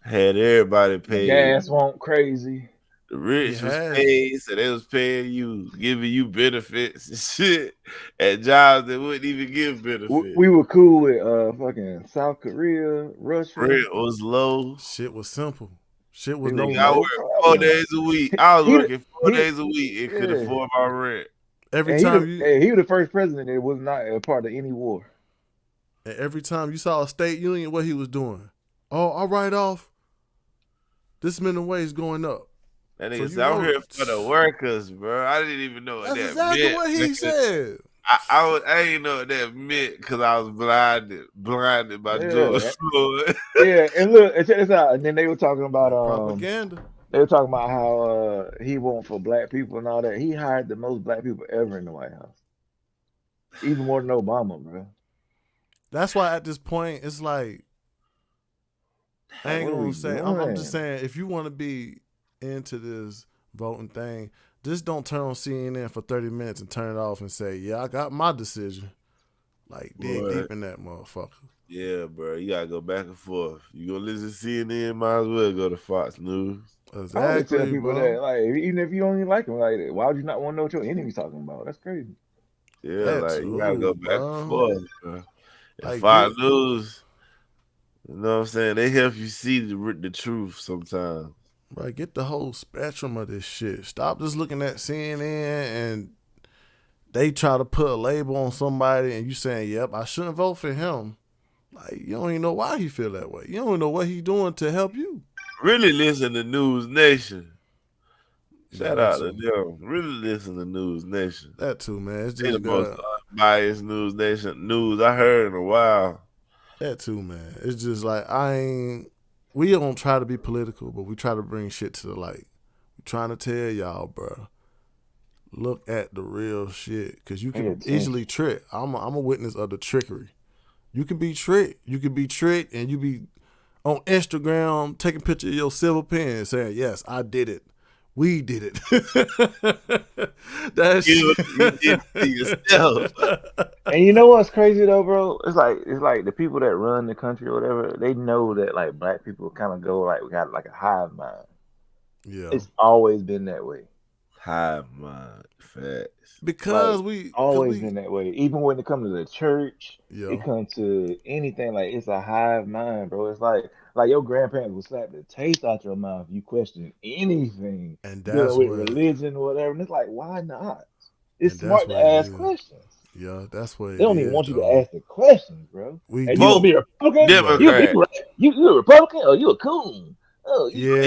had everybody paid. Gas went crazy. The rich was paid, so they was paying you, giving you benefits and shit at jobs that wouldn't even give benefits. We were cool with fucking South Korea, Russia. Rent was low. Shit was simple. Shit was I worked 4 days a week. I was working 4 days a week and could afford my rent. He was the first president that was not a part of any war. And every time you saw a state union, what he was doing? Oh, I'll write off this minimum wage going up. That nigga said, I'm here for the workers, bro. I didn't even know what that meant. That's exactly what he said. I didn't know what that meant because I was blinded by George Floyd. Yeah, and look, check this out. And then they were talking about propaganda. They were talking about how he won't for black people and all that. He hired the most black people ever in the White House, even more than Obama, bro. That's why at this point it's like I ain't gonna say. I'm just saying if you want to be into this voting thing, just don't turn on CNN for 30 minutes and turn it off and say, yeah, I got my decision. Like, dig deep in that motherfucker. Yeah, bro. You gotta go back and forth. You gonna listen to CNN, might as well go to Fox News. Exactly, I always tell people that, like, even if you don't even like them, like, why would you not want to know what your enemy's talking about? That's crazy. Yeah, you gotta go back and forth, bro. And Fox News, you know what I'm saying? They help you see the truth sometimes. Right, get the whole spectrum of this shit. Stop just looking at CNN and they try to put a label on somebody and you saying, yep, I shouldn't vote for him. Like, you don't even know why he feel that way. You don't even know what he doing to help you. Really listen to News Nation. Shout out to them. Really listen to News Nation. That too, man. It's they just the most unbiased News Nation news I heard in a while. That too, man. It's just like we don't try to be political, but we try to bring shit to the light. We're trying to tell y'all, bro, look at the real shit. Because you can easily trick. I'm a witness of the trickery. You can be tricked. You can be tricked and you be on Instagram taking a picture of your silver pen saying, yes, I did it. We did it. That's you did it yourself. And you know what's crazy though, bro? It's like the people that run the country or whatever, they know that like black people kind of go like we got like a hive mind. Yeah, it's always been that way. Hive mind, facts. Because like, always been that way. Even when it comes to the church, it comes to anything. Like it's a hive mind, bro. It's like your grandparents would slap the taste out your mouth if you question anything and dealing with religion or whatever. And it's like, why not? It's smart to ask questions. Yeah, that's what they don't even want you to ask the questions, bro. We you gonna be a Republican? You a Republican or you a coon? Oh, that's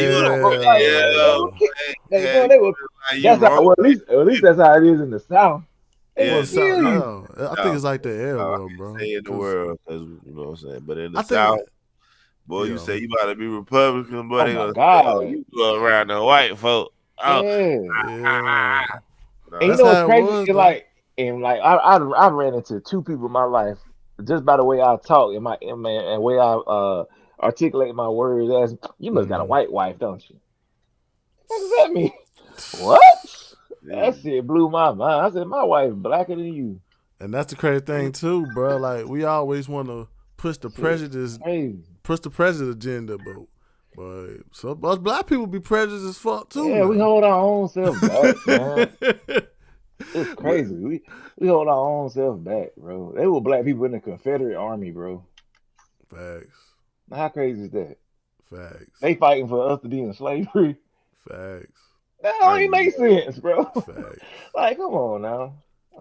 how. At least that's how it is in the South. Yeah, I think it's like the everywhere, bro. In the world, because you know what I'm saying. But in the South, boy, you say you about to be Republican, boy, they gonna say, you go around the white folk. Oh, yeah. And you know what's crazy? I ran into two people in my life just by the way I talk and and way I articulate my words. As you must got a white wife, don't you? What does that mean? What? That shit blew my mind. I said my wife blacker than you. And that's the crazy thing too, bro. Like we always want to push the prejudice, agenda, but so us black people be prejudiced as fuck too. Yeah, we hold our own self back, man. It's crazy. We hold our own self back, bro. They were black people in the Confederate Army, bro. Facts. How crazy is that? Facts. They fighting for us to be in slavery. Facts. That don't even make sense, bro. Facts. Like, come on now.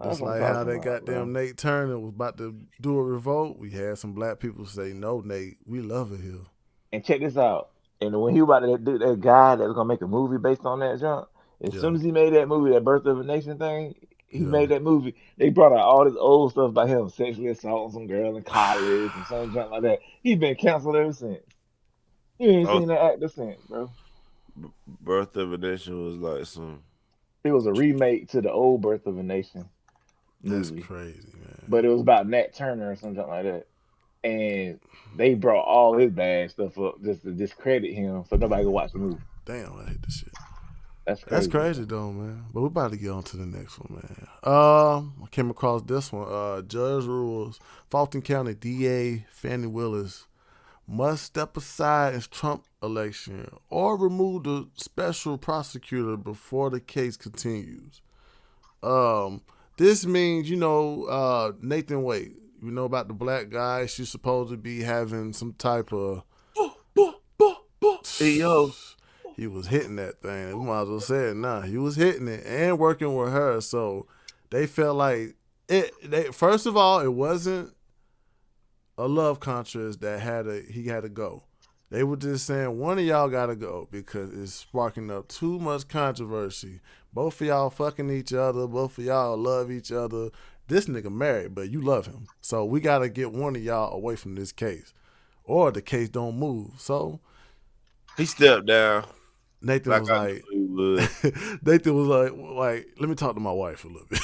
Just like how they goddamn Nate Turner was about to do a revolt, we had some black people say, "No, Nate, we love it here." And check this out. And when he was about to do that guy that was gonna make a movie based on that junk, as soon as he made that movie, that Birth of a Nation thing, he made that movie. They brought out all this old stuff about him sexually assaulting some girl in college and some junk like that. He's been canceled ever since. You ain't seen that actor since, bro. Birth of a Nation was like some. It was a remake to the old Birth of a Nation movie. That's crazy, man. But it was about Nat Turner or something like that. And they brought all his bad stuff up just to discredit him so nobody could watch the movie. Damn, I hate this shit. That's crazy. That's crazy though, man. But we're about to get on to the next one, man. I came across this one. Judge rules Fulton County DA Fani Willis must step aside in Trump election or remove the special prosecutor before the case continues. This means, Nathan Wade, you know about the black guy. She's supposed to be having some type of Hey, yo. He was hitting that thing. We might as well say it now. He was hitting it and working with her. So they felt like it. First of all, it wasn't a love contrast that he had to go. They were just saying one of y'all got to go because it's sparking up too much controversy. Both of y'all fucking each other. Both of y'all love each other. This nigga married, but you love him. So we got to get one of y'all away from this case or the case don't move. So he stepped down. Nathan was like, Nathan was like, let me talk to my wife a little bit.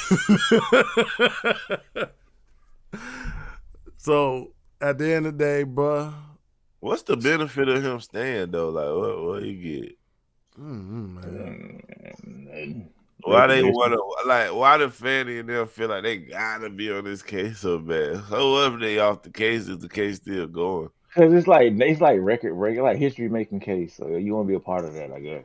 So at the end of the day, bruh, what's the benefit of him staying though? Like, what he get? Man. Why they want to? Like, why the Fanny and them feel like they gotta be on this case so bad? So whatever they off the case, is the case still going? Because it's like record breaking, like history making case. So you want to be a part of that, I guess.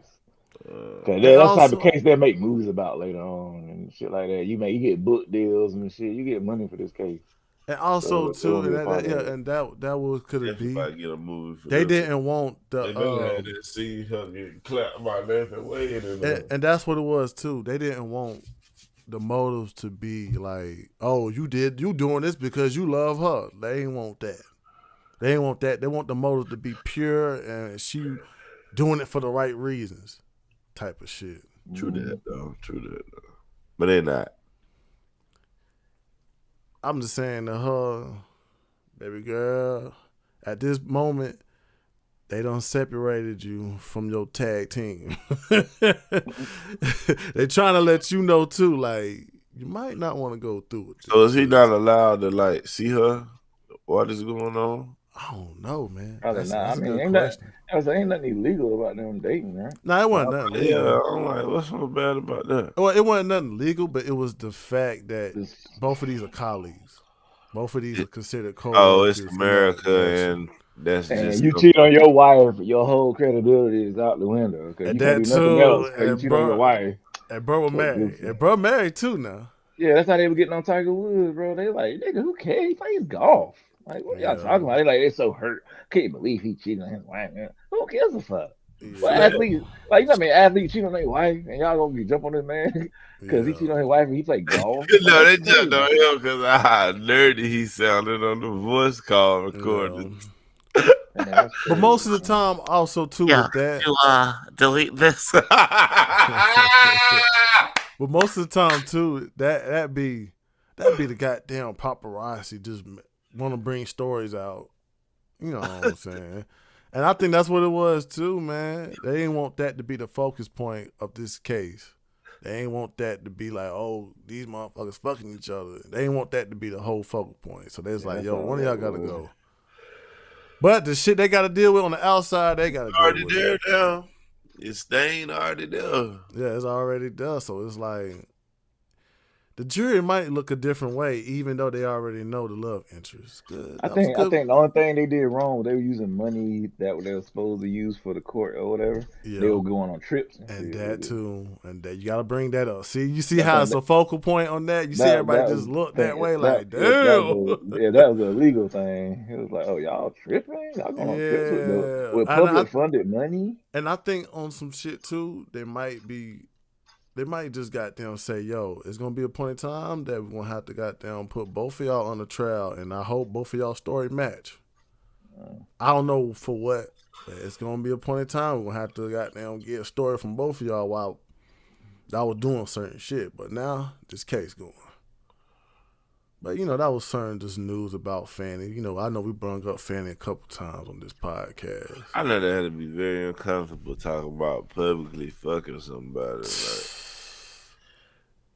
Because that's the type of case they make movies about later on and shit like that. You get book deals and shit. You get money for this case. And also too, that was could it be? Get a movie for they didn't want the. They had to see her get clapped by Nathan Wade, and that's what it was too. They didn't want the motives to be like, oh, you doing this because you love her. They ain't want that. They ain't want that. They want the motive to be pure and she doing it for the right reasons, type of shit. True that though. But they not. I'm just saying to her, baby girl, at this moment, they done separated you from your tag team. They trying to let you know too, like, you might not want to go through it. So is he not allowed to like see her? What is going on? I don't know, man. That's a good question. Ain't nothing illegal about them dating, right? No, it wasn't nothing legal. Yeah, I'm like, what's so bad about that? Well, it wasn't nothing legal, but it was the fact that both of these are colleagues. Both of these are considered co-workers. Oh, it's America, and that's just you cheat on your wife, your whole credibility is out the window. Because you can't do nothing else. You cheat on your wife. And bro was married. And bro married too now. Yeah, that's how they were getting on Tiger Woods, bro. They like, nigga, who cares? He plays golf. Like, what y'all talking about? They so hurt. Can't believe he cheated on his wife, man. Who gives a fuck? What athletes, like, athletes cheat on their wife, and y'all gonna be jump on this man because he cheated on his wife and he played golf? No, they jumped on him because of how nerdy he sounded on the voice call recording. But most of the time, also too, with that, you delete this. But most of the time too, that be the goddamn paparazzi just want to bring stories out. You know what I'm saying? And I think that's what it was too, man. They didn't want that to be the focus point of this case. They ain't want that to be like, oh, these motherfuckers fucking each other. They ain't want that to be the whole focal point. So they was like, yo, one of y'all gotta go. But the shit they gotta deal with on the outside, they gotta deal already with there it. now. It's stain already there. Yeah, it's already there. So it's like the jury might look a different way, even though they already know the love interest. Good. I think the only thing they did wrong, they were using money that they were supposed to use for the court or whatever. Yeah. They were going on trips and that too, and that you got to bring that up. See, you see I how think it's a focal point on that. You see everybody just look that way, like damn. That was a legal thing. It was like, oh, y'all tripping? Y'all going on trips with public funded money? And I think on some shit too, they might just goddamn say, yo, it's gonna be a point in time that we're gonna have to goddamn put both of y'all on the trial, and I hope both of y'all story match. I don't know for what, but it's gonna be a point in time we're gonna have to goddamn get a story from both of y'all while I was doing certain shit. But now this case going. But that was certain just news about Fanny. I know we brought up Fanny a couple times on this podcast. I know that had to be very uncomfortable talking about publicly fucking somebody.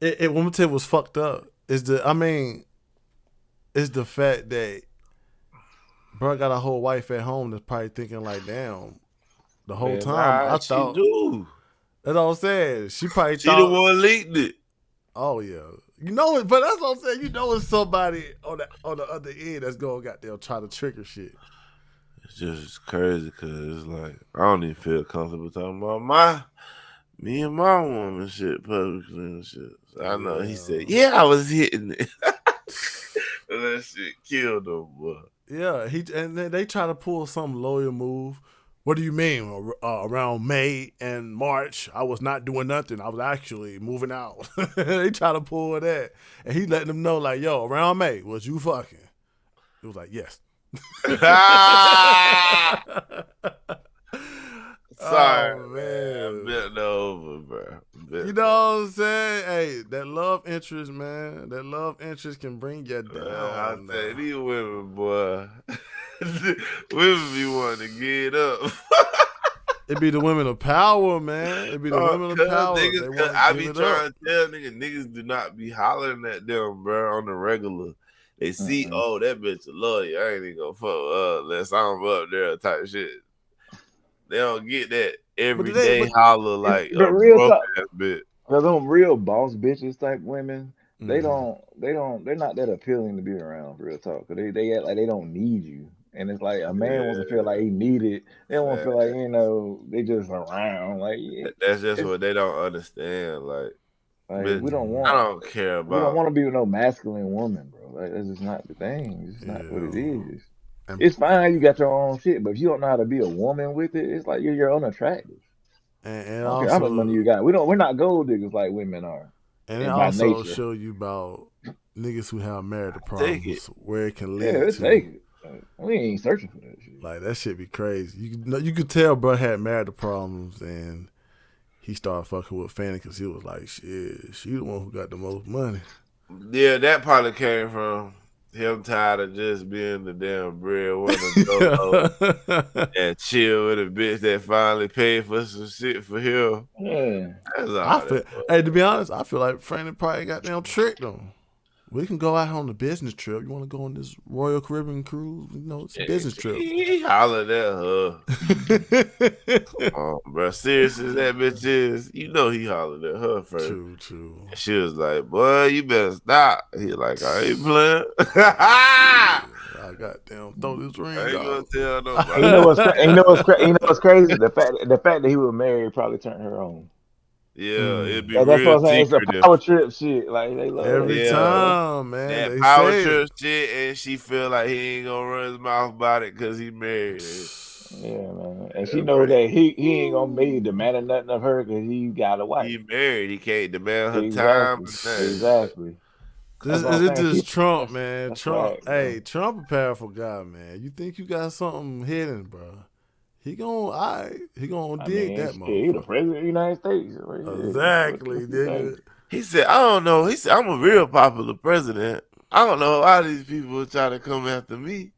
It when we tell was fucked up is the fact that bro got a whole wife at home that's probably thinking like, damn, the whole time I thought. That's all I'm saying. She probably she the one leaked it. Oh yeah, it, but that's what I'm saying. It's somebody on the other end that's gonna goddamn try to trigger shit. It's just crazy because it's like I don't even feel comfortable talking about me and my woman shit publicly and shit. So I know he said, yeah, I was hitting it. That shit killed him, boy. Yeah, and they try to pull some lawyer move. What do you mean? Around May and March, I was not doing nothing. I was actually moving out. They try to pull that. And he letting them know, like, yo, around May, was you fucking? It was like, yes. Sorry, man. Bent over, bro. You know what I'm saying? Hey, that love interest, man. That love interest can bring you down. I'll tell you, these women, boy. Women be wanting to get up. It be the women of power, man. It be the women of power. I be trying to tell niggas do not be hollering at them, bro, on the regular. They see, oh, that bitch a lawyer. I ain't even gonna fuck unless I'm up there type shit. They don't get that everyday holler like a real talk, ass bitch. Cause them real boss bitches type women, they're not that appealing to be around. Real talk, cause they act like they don't need you. And it's like a man wants to feel like he needed. They don't want to feel like they just around. Like that's just what they don't understand. Like we don't want. I don't care about. We don't want to be with no masculine woman, bro. Like that's just not the thing. It's not what it is. It's fine. You got your own shit, but if you don't know how to be a woman with it, it's like you're unattractive. And also, how much money you got? We're not gold diggers like women are. And it also show you about niggas who have marital problems where it can lead to. Take it. We ain't searching for that shit. Like that shit be crazy. You could tell bro had marital problems and he started fucking with Fanny because he was like, shit, she the one who got the most money. Yeah, that probably came from him tired of just being the damn breadwinner and chill with a bitch that finally paid for some shit for him. Yeah. To be honest, I feel like Fanny probably got damn tricked him. We can go out on a business trip. You want to go on this Royal Caribbean cruise? It's a business trip. He hollered at her. Come on, bro. Serious as that bitch is, he hollered at her first. True. And she was like, boy, you better stop. He like, I ain't playing. I goddamn throw this ring. I ain't gonna tell nobody. You know what's crazy? The fact that he was married probably turned her on. Yeah, it'd be that's real what I'm saying. It's a power trip shit. Like they love every time, man. That power trip shit, and she feel like he ain't gonna run his mouth about it because he married. Yeah, man. And she know that he ain't gonna be demanding nothing of her because he got a wife. He married. He can't demand her time. Exactly. It's just Trump, man. Trump. Hey, Trump a powerful guy, man. You think you got something hidden, bro? He gonna dig that motherfucker. He the president of the United States. Exactly, nigga. He said, I don't know. He said, I'm a real popular president. I don't know why these people try to come after me.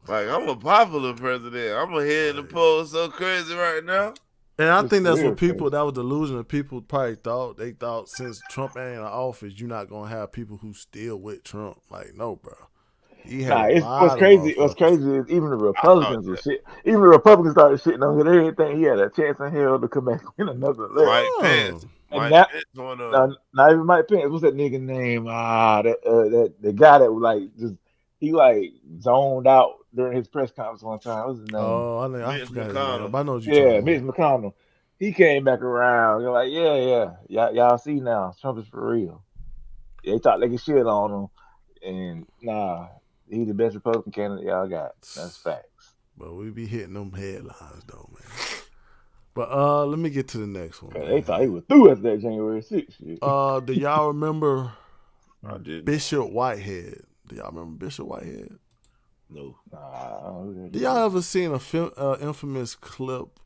Like, I'm a popular president. I'm ahead of the polls so crazy right now. And I think that's what that was the illusion that people probably thought. They thought since Trump ain't in office, you're not going to have people who still with Trump. Like, no, bro. What's crazy is even the Republicans and shit. Even the Republicans started shitting on him. They didn't think he had a chance in hell to come back in another election. Right, And Mike Pence on not even Mike Pence. What's that nigga name? That the guy that was like he like zoned out during his press conference one time. What's his name? Oh, I Mitch forgot his name, McConnell. but I know what you're talking Mitch about. McConnell. He came back around. You're like, y'all see now, Trump is for real. They thought they could shit on him, and nah, he's the best Republican candidate y'all got. That's facts. But we be hitting them headlines though, man. But let me get to the next one. They thought he was through after that January 6th shit. Do y'all remember I did. Bishop Whitehead? Do y'all remember Bishop Whitehead? No. Do y'all ever seen a infamous clip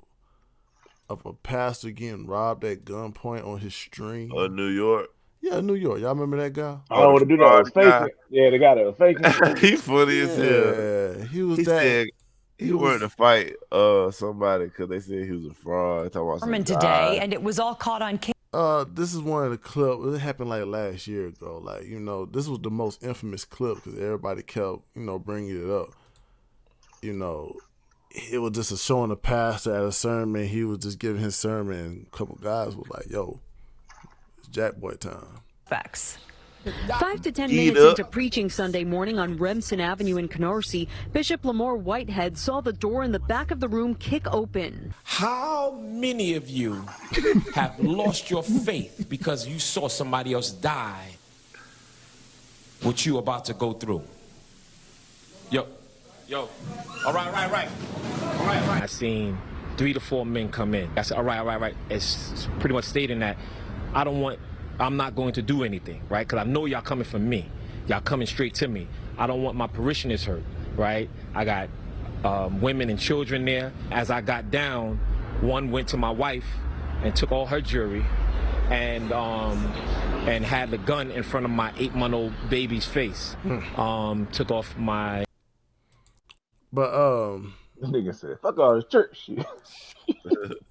of a pastor getting robbed at gunpoint on his stream? New York. Yeah, New York. Y'all remember that guy? I don't want to do that. Was faking. Yeah, the guy that was faking. He funny as hell. Yeah, he said he wanted to fight somebody because they said he was a fraud. Talking about today, and it was all caught on camera. This is one of the clips. It happened like last year ago. Like, this was the most infamous clip because everybody kept, bringing it up. It was just showing a pastor at a sermon. He was just giving his sermon, and a couple guys was like, "Yo, it's Jack Boy time." Facts. 5 to 10 minutes into preaching Sunday morning on Remsen Avenue in Canarsie, Bishop Lamar Whitehead saw the door in the back of the room kick open. How many of you have lost your faith because you saw somebody else die what you about to go through? Yo, all right. I seen 3 to 4 men come in. I said, all right. It's pretty much stating that I'm not going to do anything, right? Because I know y'all coming for me. Y'all coming straight to me. I don't want my parishioners hurt, right? I got women and children there. As I got down, one went to my wife and took all her jewelry and had the gun in front of my 8-month-old baby's face. Took off my... But, this nigga said, fuck all this church shit.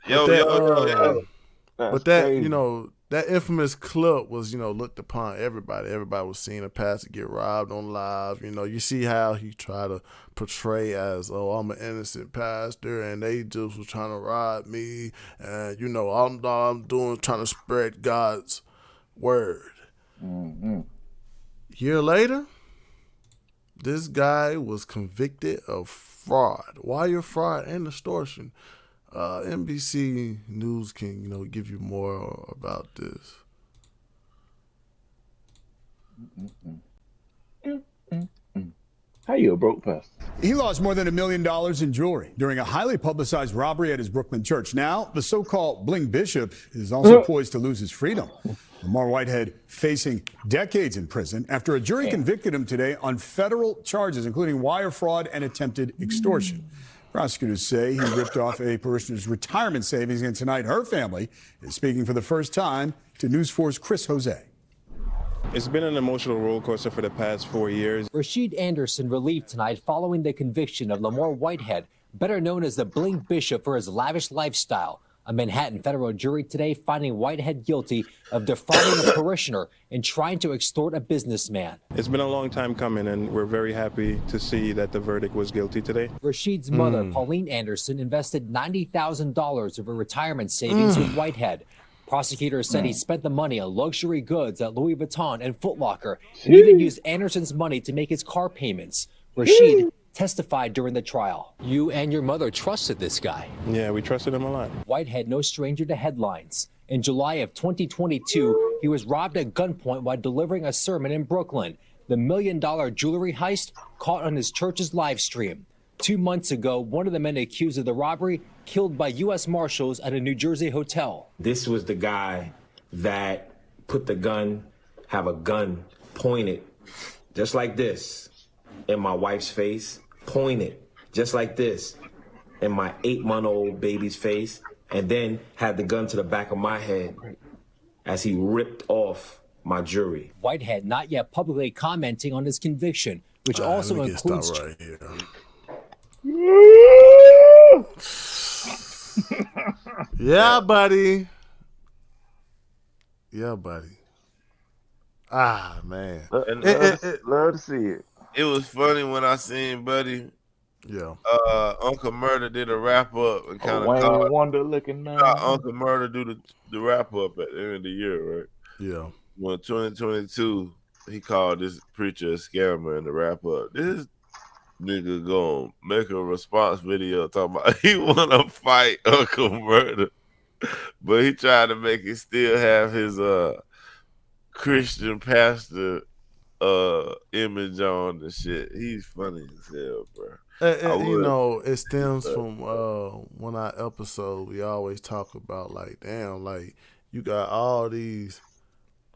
But that, that infamous clip was, looked upon everybody. Everybody was seeing a pastor get robbed on live. You see how he tried to portray as, oh, I'm an innocent pastor, and they just was trying to rob me. And, all I'm doing is trying to spread God's word. Mm-hmm. Year later, this guy was convicted of fraud, wire fraud, and extortion. NBC News can, give you more about this. How you a broke pastor? He lost more than $1 million in jewelry during a highly publicized robbery at his Brooklyn church. Now, the so-called bling bishop is also poised to lose his freedom. Lamar Whitehead facing decades in prison after a jury convicted him today on federal charges, including wire fraud and attempted extortion. Prosecutors say he ripped off a parishioner's retirement savings, and tonight her family is speaking for the first time to News 4's Chris Jose. It's been an emotional roller coaster for the past 4 years. Rashid Anderson relieved tonight following the conviction of Lamar Whitehead, better known as the Bling Bishop for his lavish lifestyle. A Manhattan federal jury today finding Whitehead guilty of defrauding a parishioner and trying to extort a businessman. It's been a long time coming, and we're very happy to see that the verdict was guilty today. Rashid's mother, Pauline Anderson, invested $90,000 of her retirement savings with Whitehead. Prosecutors said he spent the money on luxury goods at Louis Vuitton and Foot Locker, and even used Anderson's money to make his car payments. Rashid testified during the trial. You and your mother trusted this guy. Yeah, we trusted him a lot. Whitehead, no stranger to headlines. In July of 2022, he was robbed at gunpoint while delivering a sermon in Brooklyn. The $1 million jewelry heist caught on his church's live stream. 2 months ago, one of the men accused of the robbery killed by U.S. Marshals at a New Jersey hotel. This was the guy that put have a gun pointed just like this in my wife's face, pointed just like this in my 8-month-old baby's face, and then had the gun to the back of my head as he ripped off my jewelry. Whitehead not yet publicly commenting on his conviction, which also includes... Right here. Yeah, buddy. Yeah, buddy. Ah, man. Love to see it. It was funny when I seen Buddy Yeah. Uncle Murder did a wrap up and kind of Wayne Wonder looking man. Uncle Murder do the wrap up at the end of the year, right? Yeah. When 2022, he called this preacher a scammer in the wrap up. This nigga gonna make a response video talking about he wanna fight Uncle Murder, but he tried to make it still have his Christian pastor image on the shit. He's funny as hell, bro. You know, it stems from one of our episodes. We always talk about like, damn, like you got all these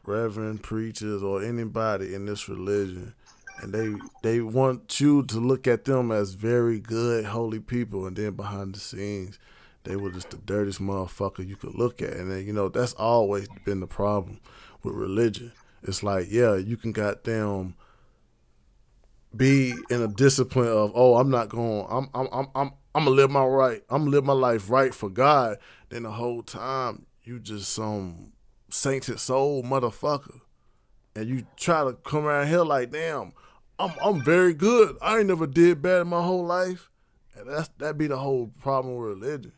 reverend preachers or anybody in this religion, and they want you to look at them as very good, holy people, and then behind the scenes, they were just the dirtiest motherfucker you could look at. And then, you know, that's always been the problem with religion. It's like, yeah, you can goddamn be in a discipline of, oh, I'm gonna live my life right for God. Then the whole time you just some sainted soul motherfucker, and you try to come around here like, damn, I'm very good. I ain't never did bad in my whole life, and that be the whole problem with religion.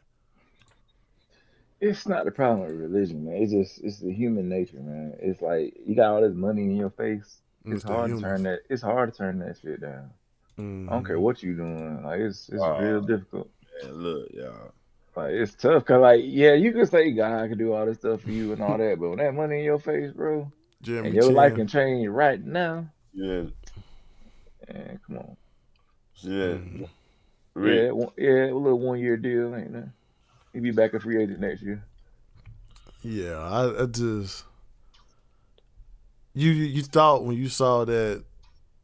It's not the problem with religion, man. It's the human nature, man. It's like you got all this money in your face. It's hard to turn that. It's hard to turn that shit down. Mm-hmm. I don't care what you doing. Like it's real difficult. Man, look, y'all. Like it's tough, cause like you can say God can do all this stuff for you and all that, but when that money in your face, bro, Jeremy and your Chan. life can change right now. Yeah. Man, come on. Yeah. Yeah, a little 1 year deal, ain't that? He'll be back a free agent next year. Yeah, I just you thought when you saw that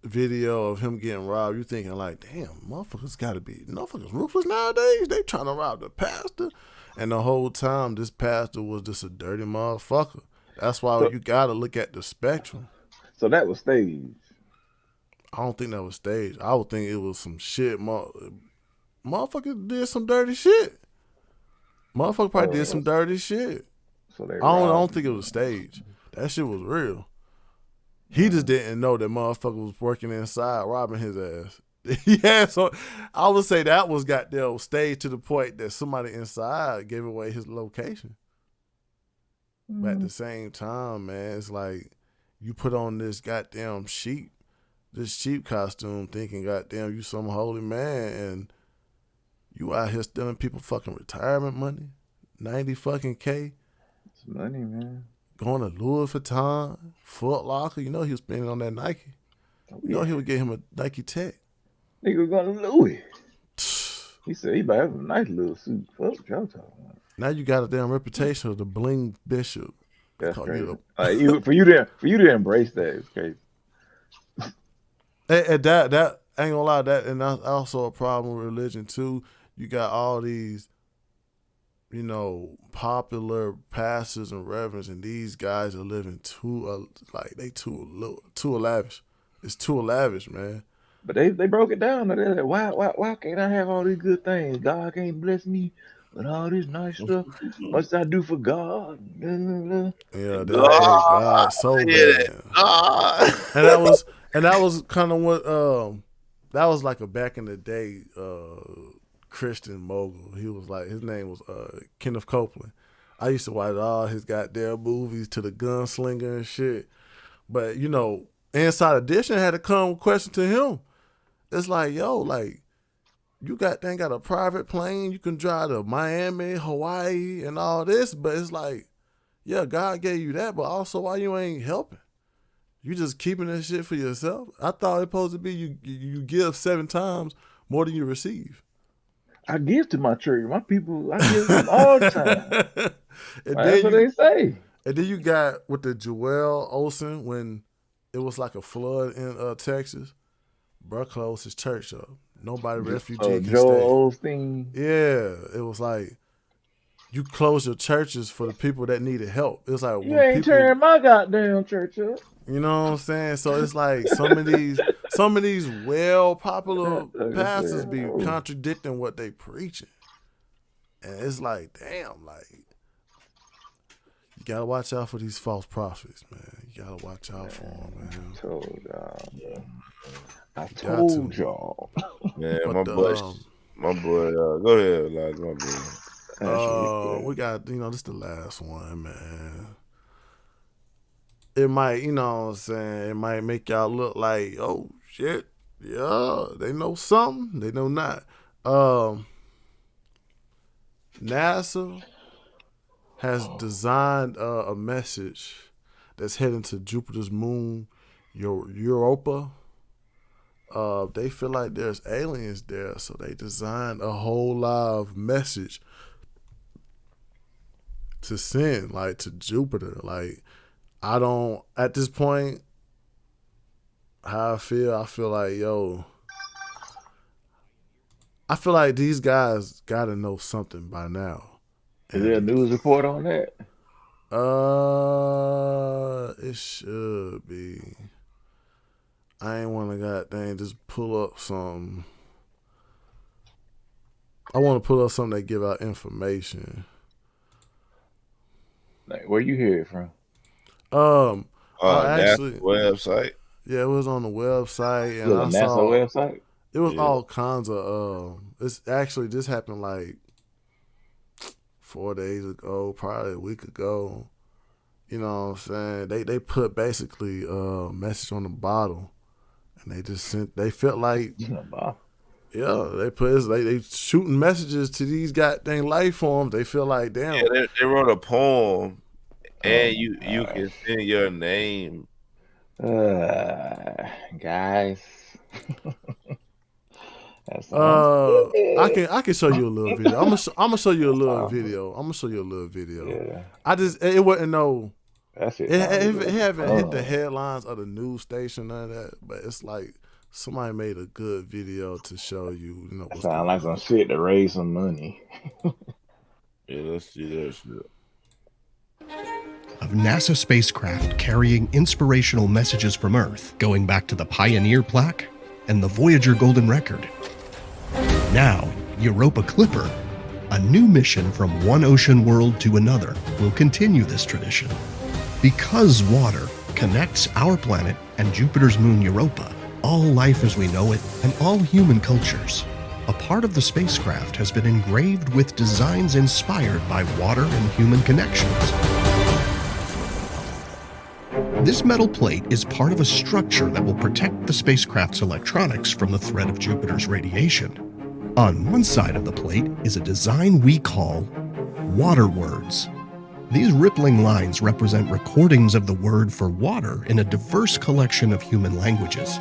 video of him getting robbed, you thinking like, damn, motherfuckers ruthless nowadays. They trying to rob the pastor, and the whole time this pastor was just a dirty motherfucker. That's why you gotta look at the spectrum. So that was staged. I don't think that was staged. I would think it was some shit. Motherfucker did some dirty shit. Motherfucker probably did some dirty shit. So I don't think it was staged. That shit was real. He just didn't know that motherfucker was working inside robbing his ass. Yeah, so I would say that was goddamn staged to the point that somebody inside gave away his location. But at the same time, man, it's like you put on this goddamn sheep costume thinking goddamn you some holy man, and you out here stealing people fucking retirement money, 90 fucking K. It's money, man. Going to Louis Vuitton, Foot Locker. You know he was spending on that Nike. You know he would get him a Nike Tech. Nigga going to Louis. He said he might have a nice little suit. Fuck what y'all talking about. Now you got a damn reputation of the bling bishop. That's crazy. For you to embrace that is crazy. And that ain't gonna lie, and that's also a problem with religion too. You got all these, you know, popular pastors and reverends, and these guys are living too lavish. It's too lavish, man. But they broke it down. They're like, why can't I have all these good things? God can't bless me with all this nice stuff. What's I do for God? Yeah, God so bad. And that was kind of what that was like a back in the day Christian mogul. He was like, his name was Kenneth Copeland. I used to watch all his goddamn movies to the gunslinger and shit. But you know, Inside Edition had to come with question to him. It's like, yo, like you got a private plane, you can drive to Miami, Hawaii, and all this, but it's like, yeah, God gave you that, but also why you ain't helping? You just keeping that shit for yourself? I thought it supposed to be you give 7 times more than you receive. I give to my church. My people, I give them all the time. That's what they say. And then you got with the Joel Olsen when it was like a flood in Texas. Bro closed his church up. Nobody refugee can Joel stay. Osteen. Yeah, it was like you close your churches for the people that needed help. It's like you ain't tearing my goddamn church up. You know what I'm saying? So it's like some of these well popular pastors be contradicting what they preaching, and it's like, damn, like you gotta watch out for these false prophets, man. You gotta watch out for them, man. I told y'all. Man, But, my boy, go ahead, like my boy. We got, this is the last one, man. It might, what I'm saying, it might make y'all look like, oh shit, yeah, they know something, they know not. NASA has designed a message that's heading to Jupiter's moon, Europa. They feel like there's aliens there, so they designed a whole live message to send, like, to Jupiter. Like, at this point, how I feel like, I feel like these guys gotta know something by now. Is there a news report on that? It should be. I ain't want to goddamn just pull up some. I want to pull up something that give out information. Like, where you hear it from? Actually, website. Yeah, it was on the website, and I saw NASA website. It was all kinds of. It's actually this happened like 4 days ago, probably a week ago. You know what I'm saying? They put basically a message on the bottle, and they just sent. They felt like, they shooting messages to these goddamn life forms. They feel like, damn. Yeah, they wrote a poem, and you can send your name. Guys. I can show you a little video. I'm gonna show you a little video. Yeah. It wasn't no. That's it. It haven't hit the headlines of the news station, none of that. But it's like somebody made a good video to show you. That sound like some shit to raise some money. Yeah, let's see that shit. Of NASA spacecraft carrying inspirational messages from Earth, going back to the Pioneer plaque and the Voyager Golden Record. Now, Europa Clipper, a new mission from one ocean world to another, will continue this tradition. Because water connects our planet and Jupiter's moon Europa, all life as we know it, and all human cultures, a part of the spacecraft has been engraved with designs inspired by water and human connections. This metal plate is part of a structure that will protect the spacecraft's electronics from the threat of Jupiter's radiation. On one side of the plate is a design we call water words. These rippling lines represent recordings of the word for water in a diverse collection of human languages.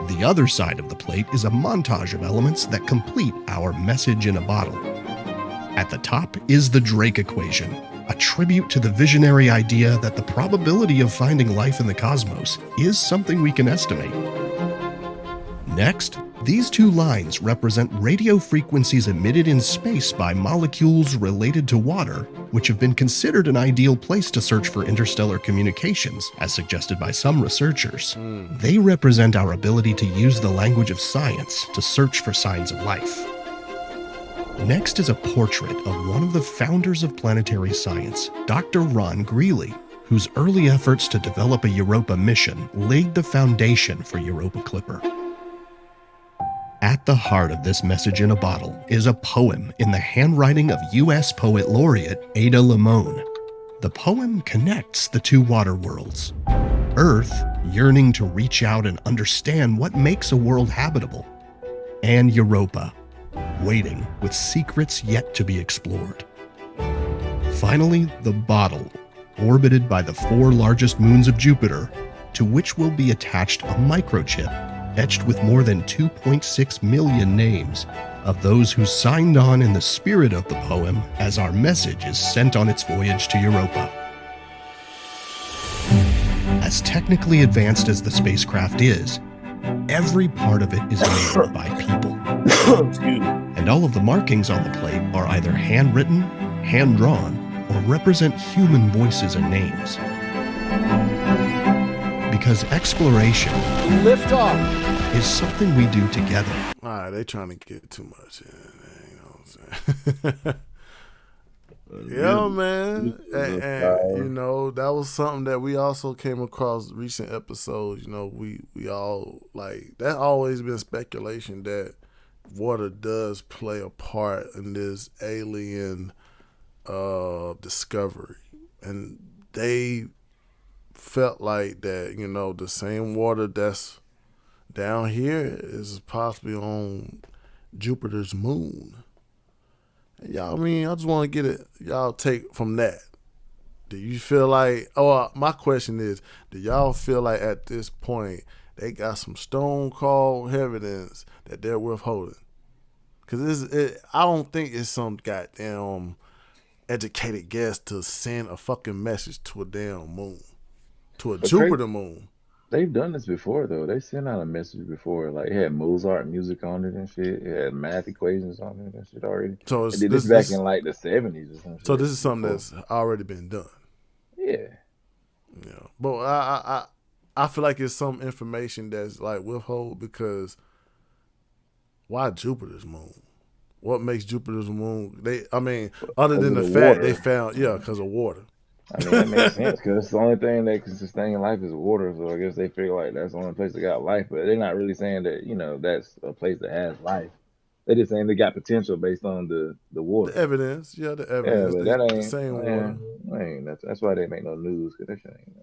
The other side of the plate is a montage of elements that complete our message in a bottle. At the top is the Drake equation, a tribute to the visionary idea that the probability of finding life in the cosmos is something we can estimate. Next, these two lines represent radio frequencies emitted in space by molecules related to water, which have been considered an ideal place to search for interstellar communications, as suggested by some researchers. They represent our ability to use the language of science to search for signs of life. Next is a portrait of one of the founders of planetary science, Dr. Ron Greeley, whose early efforts to develop a Europa mission laid the foundation for Europa Clipper. At the heart of this message in a bottle is a poem in the handwriting of U.S. Poet Laureate Ada Limon. The poem connects the two water worlds. Earth, yearning to reach out and understand what makes a world habitable, and Europa, waiting with secrets yet to be explored. Finally, the bottle, orbited by the 4 largest moons of Jupiter, to which will be attached a microchip etched with more than 2.6 million names of those who signed on in the spirit of the poem as our message is sent on its voyage to Europa. As technically advanced as the spacecraft is, every part of it is made by people. And all of the markings on the plate are either handwritten, hand-drawn, or represent human voices and names. Because exploration is something we do together. All right, they trying to get too much in. You know what I'm saying? Yeah, man. And you know, that was something that we also came across recent episodes. You know, we all like that. Always been speculation that water does play a part in this alien discovery, and they felt like that. You know, the same water that's down here is possibly on Jupiter's moon. Y'all, I mean, I just want to get it. Y'all take from that. Do you feel like? Oh, my question is: do y'all feel like at this point they got some stone cold evidence that they're withholding? Because I don't think it's some goddamn educated guess to send a fucking message to a damn moon, to a Jupiter moon. They've done this before though. They sent out a message before, like it had Mozart music on it and shit. It had math equations on it and shit already. So they did this back in like the 70s or something. So this is something that's already been done. Yeah. Yeah, but I feel like it's some information that's like withhold because why Jupiter's moon? What makes Jupiter's moon? Other than the fact they found, because of water. I mean, that makes sense because the only thing that can sustain life is water. So I guess they feel like that's the only place that got life. But they're not really saying that, you know, that's a place that has life. They're just saying they got potential based on the water. The evidence. The evidence. Yeah, but that ain't the same water. That's why they make no news because that shit I ain't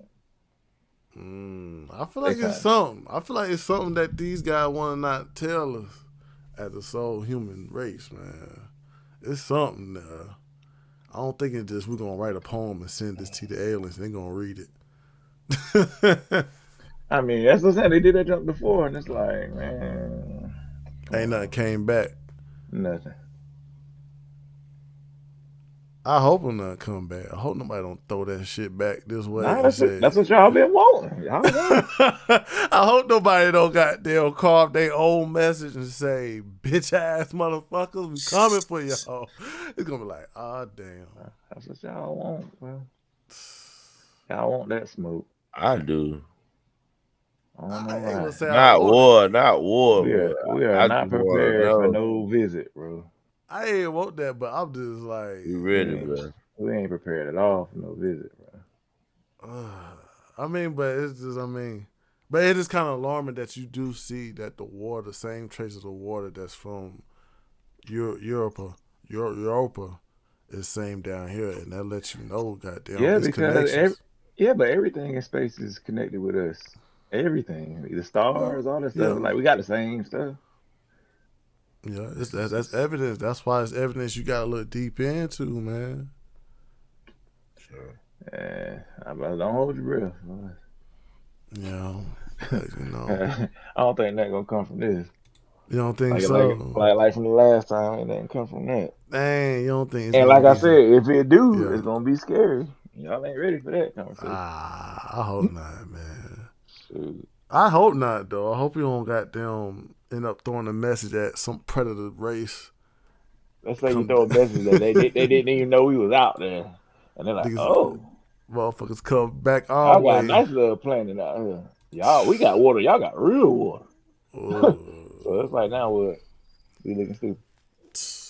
feel like it's something. I feel like it's something that these guys want to not tell us as a sole human race, man. It's something there. I don't think it's just we're going to write a poem and send this to the aliens and they're going to read it. I mean, that's what I'm saying. They did that jump before and it's like, man. Ain't nothing came back. Nothing. I hope nothing come back. I hope nobody don't throw that shit back this way. Nah, that's what y'all been wanting. Y'all want. I hope nobody don't goddamn carve their own message and say, bitch ass motherfuckers, we coming for y'all. It's gonna be like, damn. That's what y'all want, bro. Y'all want that smoke. I do. I don't know why. Not war. We are not prepared for no visit, bro. I ain't want that, but I'm just like, you ready, bro? We ain't prepared at all for no visit, bro. But it's just, but it is kind of alarming that you do see that the water, same traces of water that's from Europa is same down here, and that lets you know, goddamn, yeah, because but everything in space is connected with us. Everything, the stars, all that stuff. Like we got the same stuff. Yeah, that's evidence. That's why it's evidence you gotta look deep into, man. Sure. Yeah, don't hold your breath. Yeah, I don't think that gonna come from this. You don't think so? Like from the last time, it didn't come from that. Dang, you don't think? It's and like I said, if it do, it's gonna be scary. Y'all ain't ready for that conversation. I hope not, man. Shoot. I hope not, though. I hope you don't goddamn end up throwing a message at some predator race. Let's say you throw a message that they didn't even know we was out there, and they're like, motherfuckers come back all the way. I got a nice little planet out here. Y'all, we got water. Y'all got real water. So it's like now what? We looking stupid.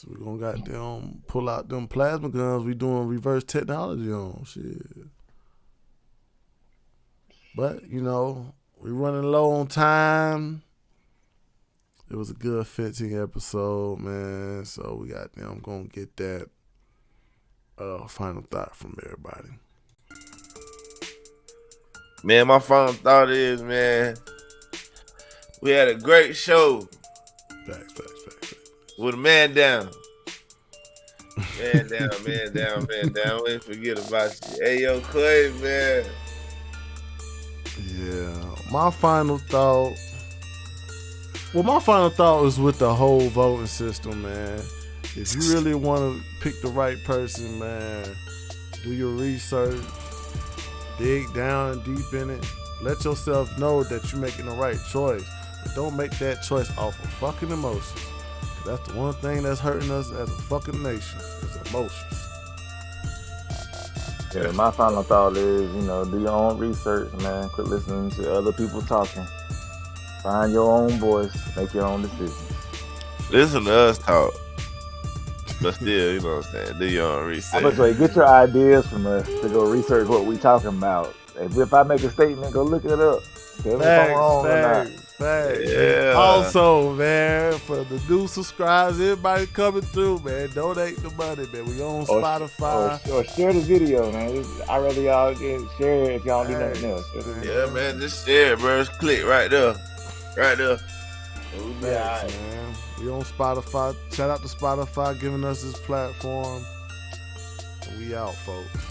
We gonna goddamn pull out them plasma guns we doing reverse technology on. Shit. But, you know, we running low on time. It was a good 15 episode, man. So we goddamn gonna get that final thought from everybody. Man, my final thought is, man, we had a great show. Facts. With a man down. Man down. We ain't forget about you. Hey, yo, Clay, man. Yeah. My final thought is with the whole voting system, man. If you really want to pick the right person, man, do your research, dig down and deep in it. Let yourself know that you're making the right choice. But don't make that choice off of fucking emotions. That's the one thing that's hurting us as a fucking nation, is emotions. Yeah, my final thought is, do your own research, man. Quit listening to other people talking. Find your own voice. Make your own decisions. Listen to us talk. But still, you know what I'm saying? Do your own research. I'm gonna say, get your ideas from us to go research what we talking about. If I make a statement, go look it up. Tell me if I'm wrong or not. Facts. Yeah. Also, man, for the new subscribers, everybody coming through, man, donate the money, man. We on Spotify. Or share the video, man. I'd rather y'all share it if y'all do nothing else. Yeah, man, just share it, bro. Just click right there. Right there. Thanks, man. We on Spotify. Shout out to Spotify giving us this platform. We out, folks.